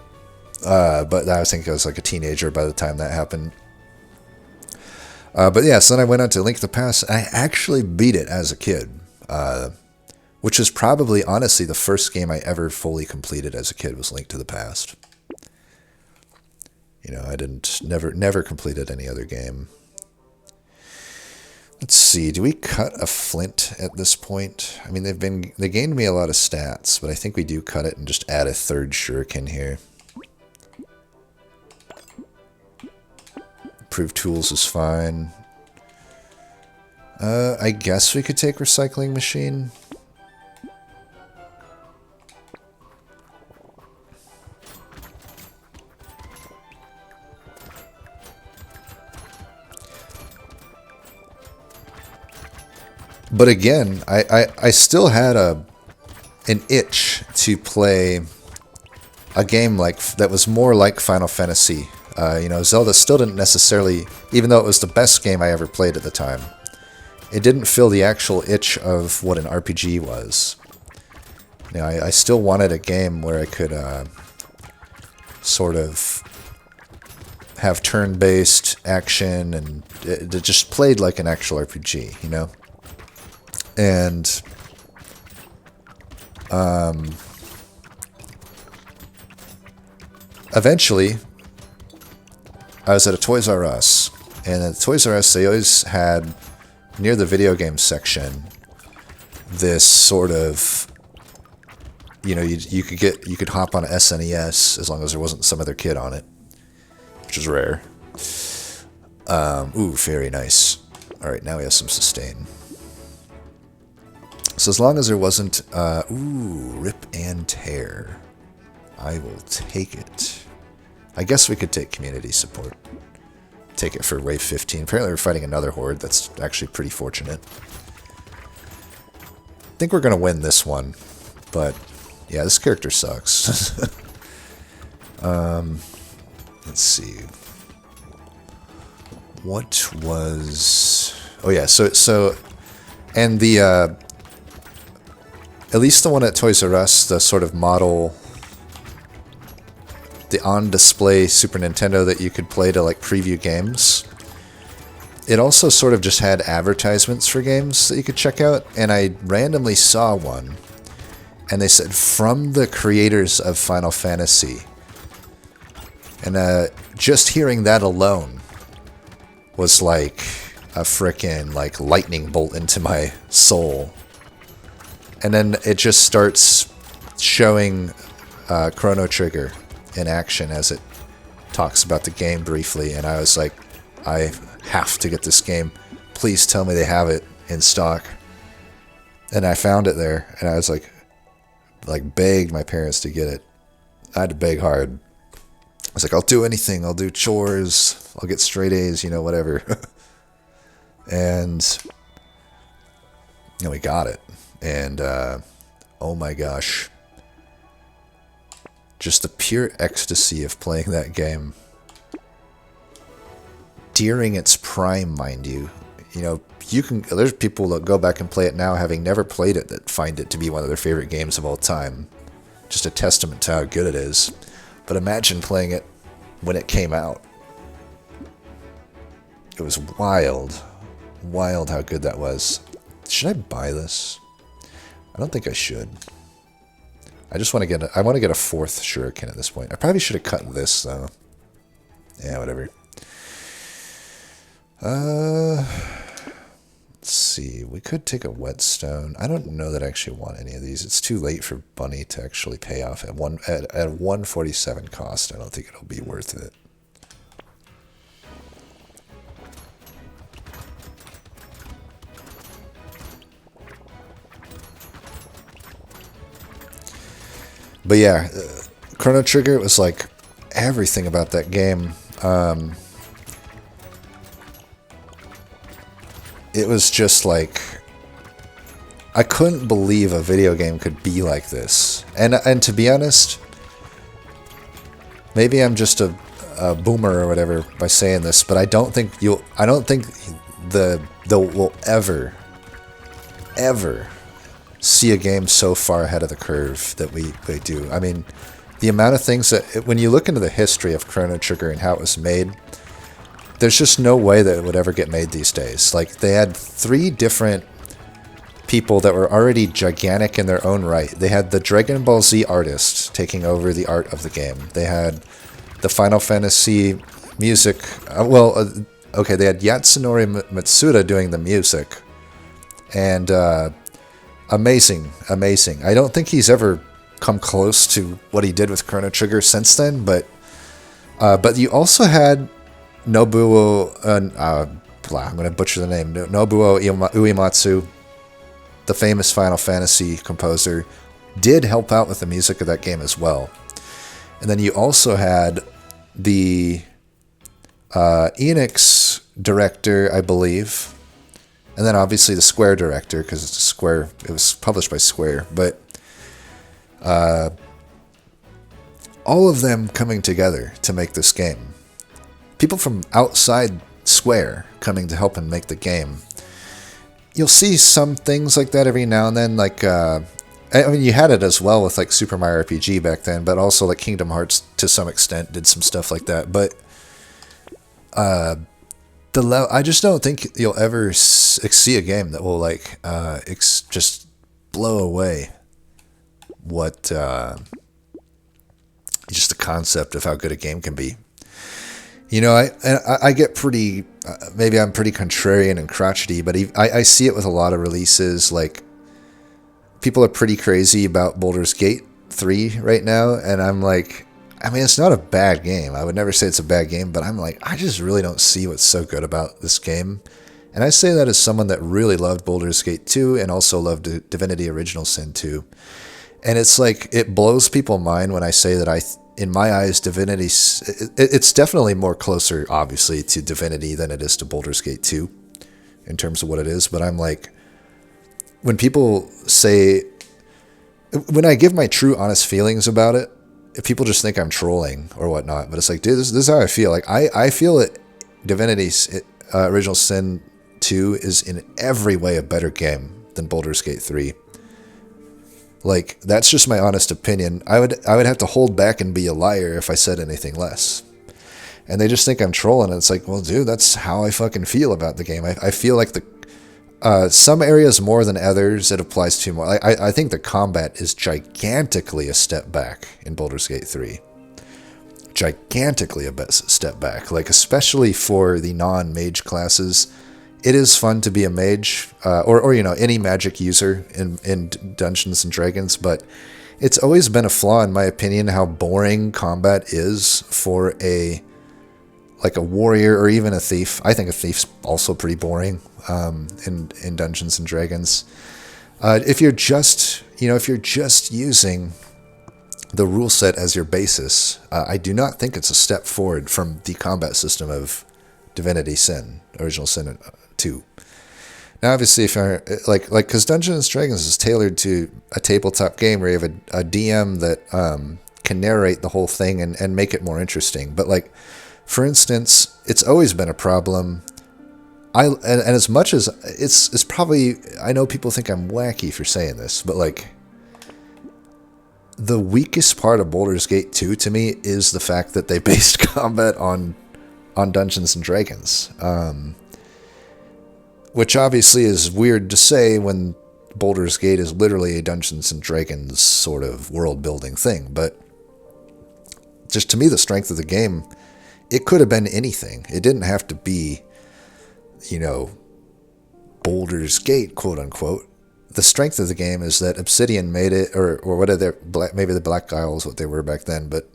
But I think I was like a teenager by the time that happened. But yeah, so then I went on to Link to the Past. I actually beat it as a kid, which was probably, honestly, the first game I ever fully completed as a kid was Link to the Past. You know, I never completed any other game. Let's see, do we cut a flint at this point? I mean, they gained me a lot of stats, but I think we do cut it and just add a third shuriken here. Improved tools is fine. I guess we could take recycling machine. But again, I still had an itch to play a game like that was more like Final Fantasy. You know, Zelda still didn't necessarily, even though it was the best game I ever played at the time, it didn't fill the actual itch of what an RPG was. You know, I still wanted a game where I could sort of have turn-based action, and it just played like an actual RPG, you know? And eventually, I was at a Toys R Us, and at Toys R Us, they always had, near the video game section, this sort of, you know, you could hop on a SNES as long as there wasn't some other kid on it, which is rare. Ooh, very nice. All right, now we have some sustain. So as long as there wasn't, ooh, rip and tear, I will take it. I guess we could take community support. Take it for wave 15. Apparently we're fighting another horde. That's actually pretty fortunate. I think we're going to win this one. But, yeah, this character sucks. Let's see. What was... Oh, yeah, so and the... At least the one at Toys R Us, the sort of model, the on-display Super Nintendo that you could play to, like, preview games, it also sort of just had advertisements for games that you could check out, and I randomly saw one, and they said, from the creators of Final Fantasy. And just hearing that alone was like a frickin' like lightning bolt into my soul. And then it just starts showing Chrono Trigger in action as it talks about the game briefly. And I was like, I have to get this game. Please tell me they have it in stock. And I found it there. And I was like begged my parents to get it. I had to beg hard. I was like, I'll do anything. I'll do chores. I'll get straight A's, you know, whatever. And we got it. And, oh my gosh. Just the pure ecstasy of playing that game. During its prime, mind you. You know, there's people that go back and play it now having never played it that find it to be one of their favorite games of all time. Just a testament to how good it is. But imagine playing it when it came out. It was wild. Wild how good that was. Should I buy this? I don't think I should. I just want to get I want to get a fourth shuriken at this point. I probably should have cut this though. Yeah, whatever. Let's see. We could take a whetstone. I don't know that I actually want any of these. It's too late for Bunny to actually pay off at 147 cost. I don't think it'll be worth it. But yeah, Chrono Trigger, it was like everything about that game. It was just like, I couldn't believe a video game could be like this. And to be honest, maybe I'm just a boomer or whatever by saying this, but I don't think there will ever see a game so far ahead of the curve that we do. I mean, the amount of things that, when you look into the history of Chrono Trigger and how it was made, there's just no way that it would ever get made these days. Like, they had 3 different people that were already gigantic in their own right. They had the Dragon Ball Z artist taking over the art of the game. They had the Final Fantasy music. Okay, they had Yasunori Matsuda doing the music. And amazing. I don't think he's ever come close to what he did with Chrono Trigger since then, but you also had Nobuo, I'm going to butcher the name, Nobuo Uematsu, the famous Final Fantasy composer, did help out with the music of that game as well. And then you also had the Enix director, I believe, and then obviously the Square director, because it's Square, it was published by Square, but all of them coming together to make this game. People from outside Square coming to help and make the game. You'll see some things like that every now and then, like, I mean, you had it as well with, like, Super Mario RPG back then, but also, like, Kingdom Hearts, to some extent, did some stuff like that, but, I just don't think you'll ever see a game that will, like, just blow away what, just the concept of how good a game can be. You know, I get pretty, maybe I'm pretty contrarian and crotchety, but I see it with a lot of releases. Like, people are pretty crazy about Baldur's Gate 3 right now, and I'm like, I mean, it's not a bad game. I would never say it's a bad game, but I'm like, I just really don't see what's so good about this game. And I say that as someone that really loved Baldur's Gate 2 and also loved Divinity Original Sin 2. And it's like, it blows people's mind when I say that in my eyes, Divinity, it's definitely more closer, obviously, to Divinity than it is to Baldur's Gate 2 in terms of what it is. But I'm like, when people say, when I give my true, honest feelings about it, if people just think I'm trolling or whatnot. But it's like, dude, this is how I feel. Like, I feel that Divinity's Original Sin 2 is in every way a better game than Baldur's Gate 3. Like, that's just my honest opinion. I would have to hold back and be a liar if I said anything less. And they just think I'm trolling. And it's like, well, dude, that's how I fucking feel about the game. I feel like some areas more than others it applies to more. I think the combat is gigantically a step back in Baldur's Gate 3. Gigantically a step back. Like, especially for the non-mage classes. It is fun to be a mage, or you know, any magic user in Dungeons and Dragons, but it's always been a flaw, in my opinion, how boring combat is for a warrior or even a thief. I think a thief's also pretty boring in Dungeons and Dragons. If you're just using the rule set as your basis, I do not think it's a step forward from the combat system of Divinity Sin, Original Sin 2. Now, obviously, if you're because Dungeons and Dragons is tailored to a tabletop game where you have a DM that can narrate the whole thing and make it more interesting. But, like, for instance, it's always been a problem. And as much as it's probably, I know people think I'm wacky for saying this, but, like, the weakest part of Baldur's Gate 2 to me is the fact that they based combat on Dungeons and Dragons. Which obviously is weird to say when Baldur's Gate is literally a Dungeons and Dragons sort of world-building thing. But just to me, the strength of the game, it could have been anything. It didn't have to be, you know, Baldur's Gate, quote-unquote. The strength of the game is that Obsidian made it, or what are they, maybe the Black Isles, what they were back then. But,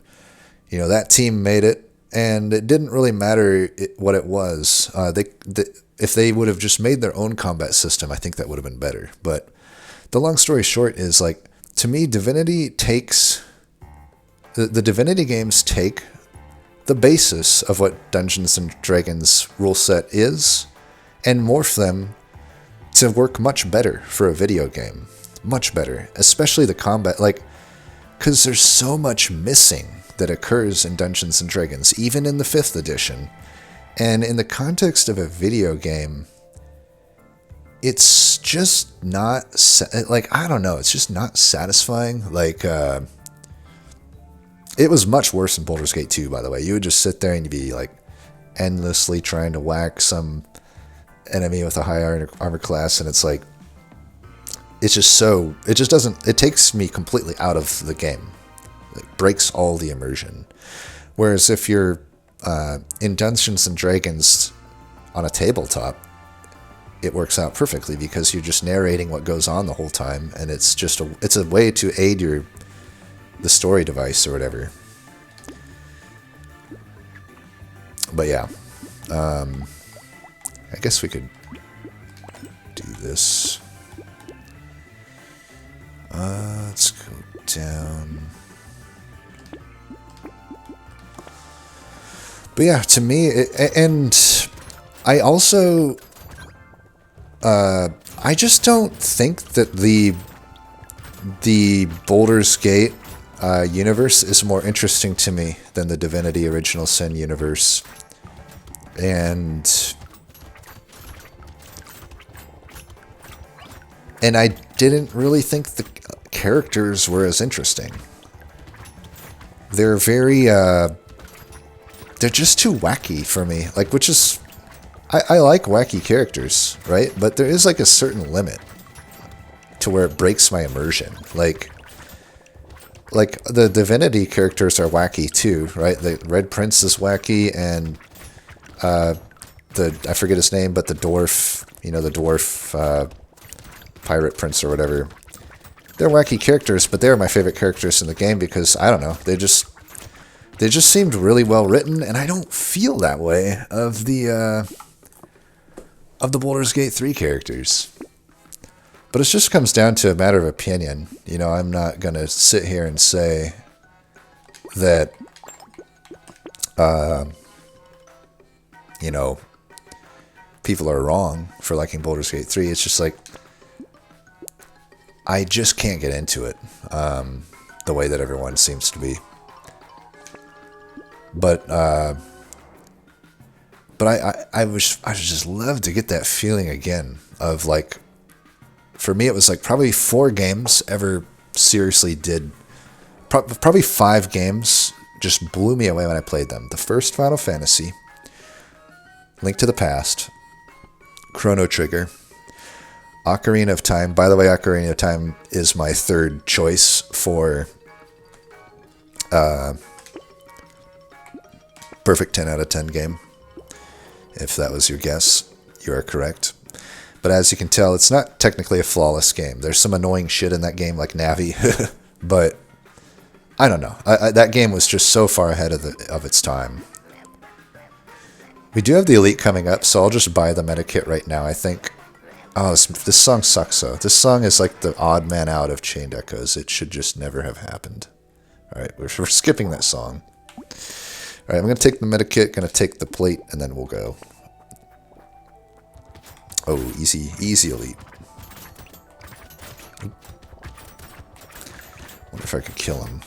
you know, that team made it, and it didn't really matter what it was. If they would have just made their own combat system, I think that would have been better. But the long story short is, like, to me, Divinity takes... The Divinity games take the basis of what Dungeons and Dragons rule set is and morph them to work much better for a video game. Much better. Especially the combat, like... Because there's so much missing that occurs in Dungeons and Dragons, even in the 5th edition. And in the context of a video game, it's just not like, I don't know, it's just not satisfying. Like it was much worse in Baldur's Gate 2, by the way. You would just sit there and you'd be like endlessly trying to whack some enemy with a high armor class, and it's like, it's just so, it just doesn't, it takes me completely out of the game. It breaks all the immersion. Whereas if you're in Dungeons and Dragons on a tabletop, it works out perfectly because you're just narrating what goes on the whole time, and it's just it's a way to aid the story device or whatever. But yeah, I guess we could do this. Let's go down. But yeah, to me, and I also, I just don't think that the Baldur's Gate universe is more interesting to me than the Divinity Original Sin universe. And I didn't really think the characters were as interesting. They're very, they're just too wacky for me. Like, which is, I like wacky characters, right? But there is like a certain limit to where it breaks my immersion. Like the Divinity characters are wacky too, right? The Red Prince is wacky, and I forget his name, but the dwarf, the dwarf pirate prince or whatever. They're wacky characters, but they're my favorite characters in the game because, I don't know, they just seemed really well written, and I don't feel that way of the Baldur's Gate 3 characters. But it just comes down to a matter of opinion. I'm not going to sit here and say that, people are wrong for liking Baldur's Gate 3. It's just like, I just can't get into it the way that everyone seems to be. But I just love to get that feeling again of like, for me, it was like probably 4 games ever seriously did. Probably 5 games just blew me away when I played them. The first Final Fantasy, Link to the Past, Chrono Trigger, Ocarina of Time. By the way, Ocarina of Time is my 3rd choice for perfect 10 out of 10 game. If that was your guess, you are correct. But as you can tell, it's not technically a flawless game. There's some annoying shit in that game, like Navi. But I don't know. That game was just so far ahead of its time. We do have the Elite coming up, so I'll just buy the meta kit right now, I think. Oh, this song sucks, though. This song is like the odd man out of Chained Echoes. It should just never have happened. Alright, we're skipping that song. Alright, I'm going to take the meta kit, going to take the plate, and then we'll go. Oh, easy Elite. Wonder if I could kill him.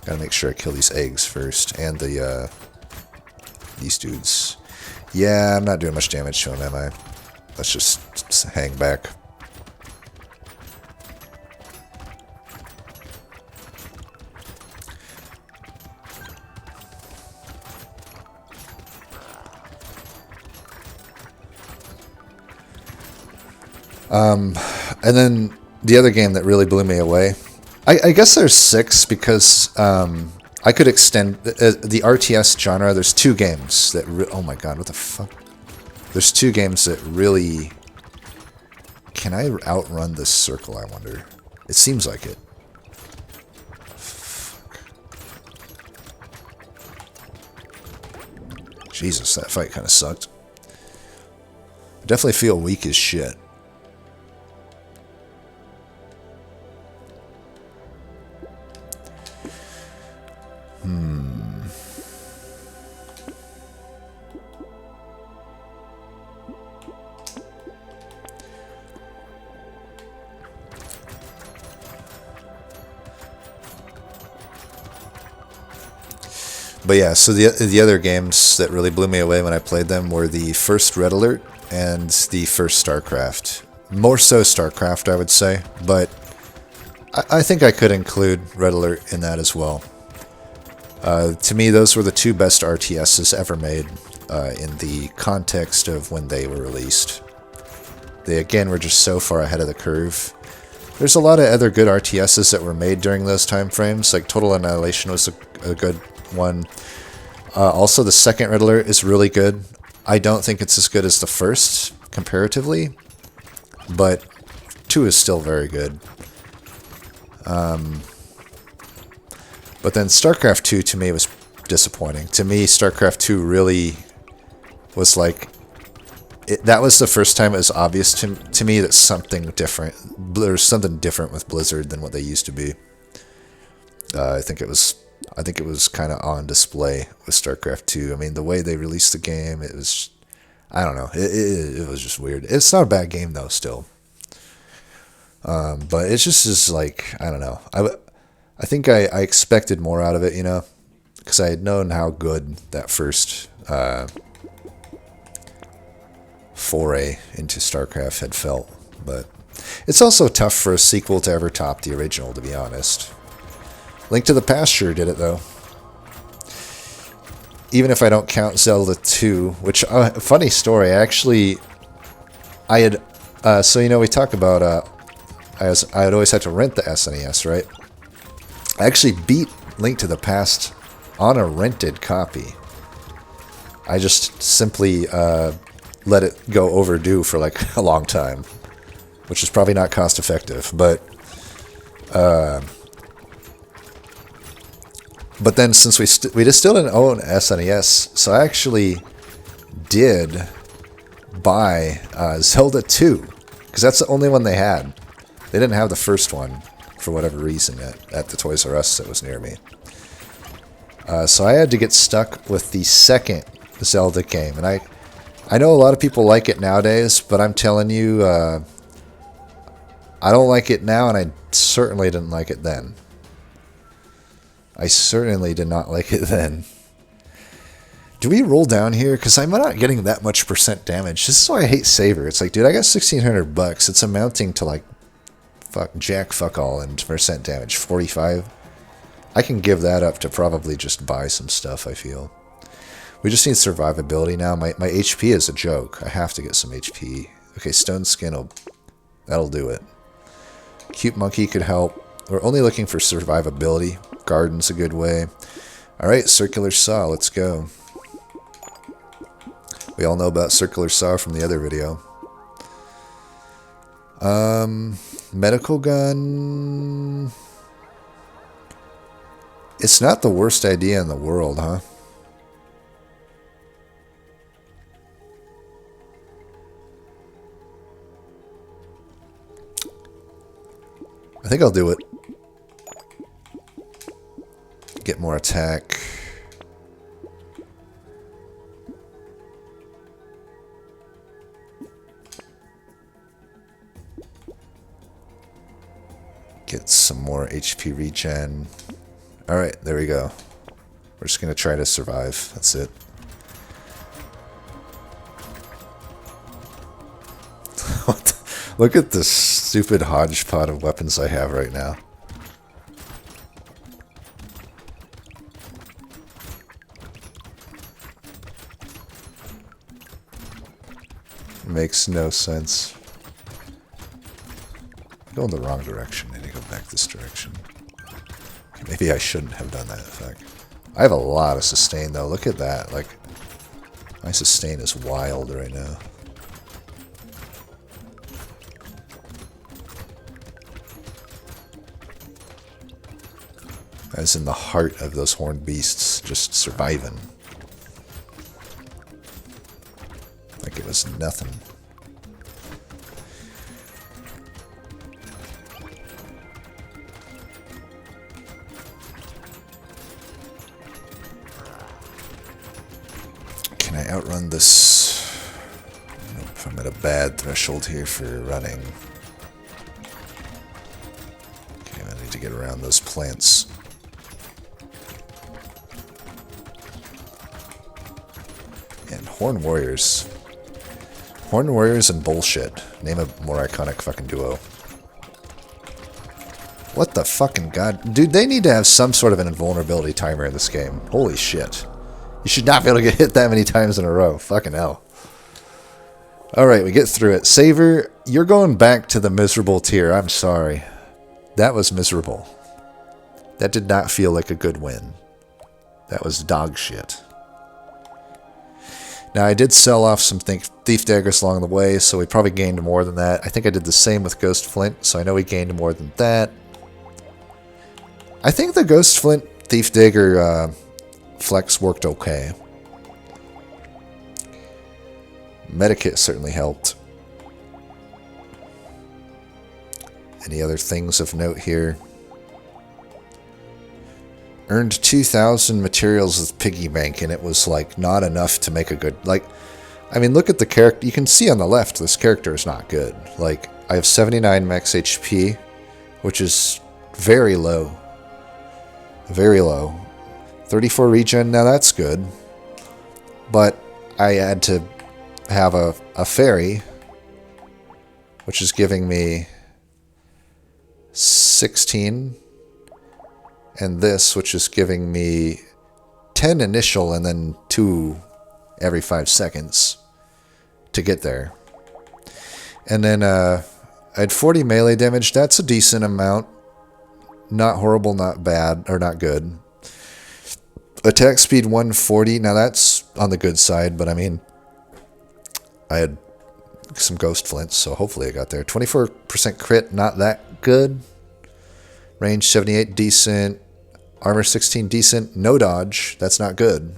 Gotta make sure I kill these eggs first, and these dudes. Yeah, I'm not doing much damage to him, am I? Let's just hang back. And then the other game that really blew me away, I guess there's 6 because I could extend the RTS genre. There's 2 games that oh my god, what the fuck? There's 2 games that really, can I outrun this circle, I wonder? It seems like it. Fuck. Jesus, that fight kind of sucked. I definitely feel weak as shit. But yeah, so the other games that really blew me away when I played them were the first Red Alert and the first StarCraft. More so StarCraft, I would say, but I think I could include Red Alert in that as well. To me, those were the two best RTSs ever made in the context of when they were released. They, again, were just so far ahead of the curve. There's a lot of other good RTSs that were made during those time frames, like Total Annihilation was a good one. Also, the second Red Alert is really good. I don't think it's as good as the first, comparatively, but 2 is still very good. But then StarCraft 2 to me was disappointing. To me, StarCraft 2 really was like... that was the first time it was obvious to me that something different... There's something different with Blizzard than what they used to be. I think it was kind of on display with StarCraft 2. I mean, the way they released the game, it was... I don't know. It was just weird. It's not a bad game, though, still. But it's just is like... I don't know. I think I expected more out of it, you know, because I had known how good that first foray into StarCraft had felt. But it's also tough for a sequel to ever top the original, to be honest. Link to the Past sure did it, though. Even if I don't count Zelda 2, which, funny story, I had, so, you know, we talk about, I had always had to rent the SNES, right? I actually beat Link to the Past on a rented copy. I just simply let it go overdue for like a long time, which is probably not cost effective. But then since we just still didn't own SNES, so I actually did buy Zelda 2 because that's the only one they had. They didn't have the first one. For whatever reason at the Toys R Us that was near me. So I had to get stuck with the second Zelda game. And I know a lot of people like it nowadays, but I'm telling you, I don't like it now, and I certainly didn't like it then. I certainly did not like it then. Do we roll down here? Because I'm not getting that much % damage. This is why I hate Saber. It's like, dude, I got $1,600. It's amounting to like fuck all in % damage. 45. I can give that up to probably just buy some stuff, I feel. We just need survivability now. My HP is a joke. I have to get some HP. Okay, Stone Skin, that'll do it. Cute Monkey could help. We're only looking for survivability. Garden's a good way. Alright, Circular Saw, let's go. We all know about Circular Saw from the other video. Medical gun... It's not the worst idea in the world, huh? I think I'll do it. Get more attack. Get some more HP regen. Alright, there we go. We're just going to try to survive. That's it. Look at this stupid hodgepodge of weapons I have right now. Makes no sense. Go in the wrong direction. I need to go back this direction. Okay, maybe I shouldn't have done that, in fact. I have a lot of sustain, though. Look at that. Like, my sustain is wild right now. I was in the heart of those horned beasts, just surviving. Like it was nothing. Can I outrun this? Nope, I'm at a bad threshold here for running. Okay, I need to get around those plants. And Horn Warriors. Horn Warriors and Bullshit. Name a more iconic fucking duo. What the fucking god? Dude, they need to have some sort of an invulnerability timer in this game. Holy shit. You should not be able to get hit that many times in a row. Fucking hell. Alright, we get through it. Saver, you're going back to the miserable tier. I'm sorry. That was miserable. That did not feel like a good win. That was dog shit. Now, I did sell off some Thief Daggers along the way, so we probably gained more than that. I think I did the same with Ghost Flint, so I know we gained more than that. I think the Ghost Flint Thief Dagger flex worked okay. Medikit certainly helped. Any other things of note here? Earned 2,000 materials with Piggy Bank, and it was like not enough to make a good... Like, I mean, look at the character. You can see on the left, this character is not good. Like, I have 79 max HP, which is very low. Very low. 34 regen, now that's good. But I had to have a fairy, which is giving me 16, and this, which is giving me 10 initial and then 2 every 5 seconds to get there. And then I had 40 melee damage. That's a decent amount. Not horrible, not bad, or not good. Attack speed 140. Now that's on the good side, but I mean, I had some Ghost Flints, so hopefully I got there. 24% crit, not that good. Range 78, decent. Armor 16, decent. No dodge, that's not good.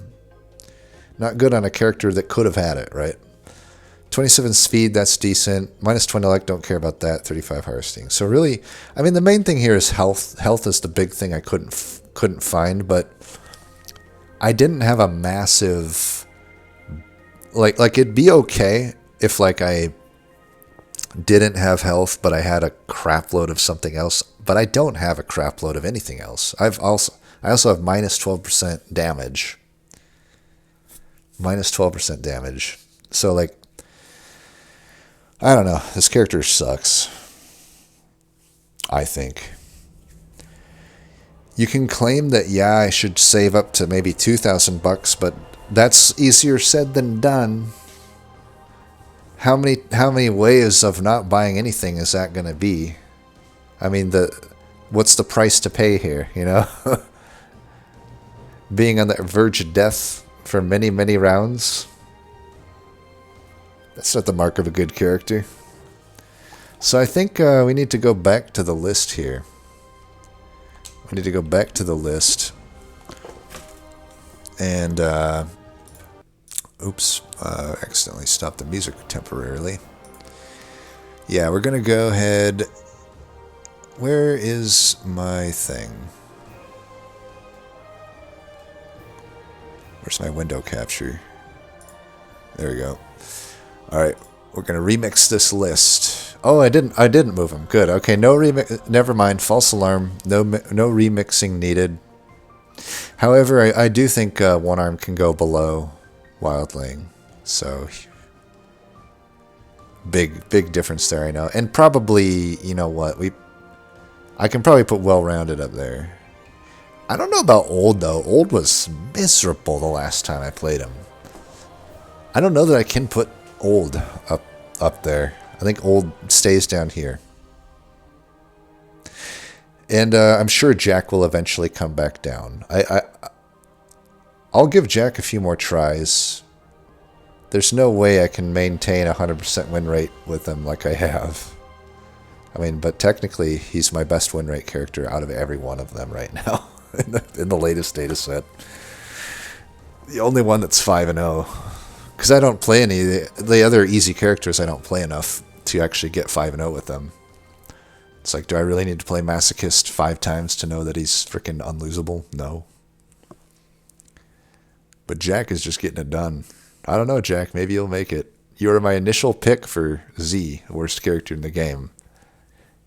Not good on a character that could have had it, right? 27 speed, that's decent. Minus 20 luck, don't care about that. 35 harvesting. So really, I mean, the main thing here is health. Health is the big thing I couldn't find, but I didn't have a massive... Like it'd be okay if like I didn't have health, but I had a crap load of something else. But I don't have a crap load of anything else. I also have minus 12% damage. Minus 12% damage. So like, I don't know. This character sucks. I think. You can claim that, yeah, I should save up to maybe $2,000, but that's easier said than done. How many ways of not buying anything is that going to be? I mean, what's the price to pay here, you know? Being on the verge of death for many, many rounds. That's not the mark of a good character. So I think we need to go back to the list here. We need to go back to the list. And, oops, accidentally stopped the music temporarily. Yeah, we're going to go ahead. Where is my thing? Where's my window capture? There we go. Alright, we're going to remix this list. Oh, I didn't move them. Good. Okay, no remix. Never mind. False alarm. No remixing needed. However, I do think One Arm can go below Wildling. So big difference there, I know. And probably, you know what, I can probably put Well-Rounded up there. I don't know about Old though. Old was miserable the last time I played him. I don't know that I can put Old up there. I think Old stays down here. And I'm sure Jack will eventually come back down. I'll give Jack a few more tries. There's no way I can maintain a 100% win rate with him like I have. I mean, but technically, he's my best win rate character out of every one of them right now in the latest data set. The only one that's 5-0. Because I don't play any of the other easy characters. I don't play enough to actually get 5-0 with them. It's like, do I really need to play Masochist 5 times to know that he's freaking unlosable? No. But Jack is just getting it done. I don't know, Jack. Maybe you'll make it. You were my initial pick for Z, worst character in the game.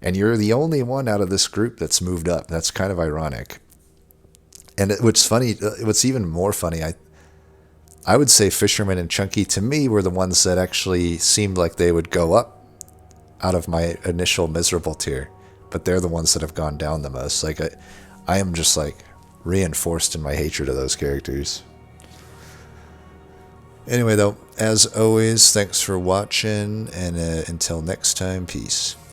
And you're the only one out of this group that's moved up. That's kind of ironic. And what's funny, what's even more funny, I would say Fisherman and Chunky to me were the ones that actually seemed like they would go up out of my initial miserable tier, but they're the ones that have gone down the most. Like I am just like reinforced in my hatred of those characters. Anyway, though, as always, thanks for watching, and until next time, peace.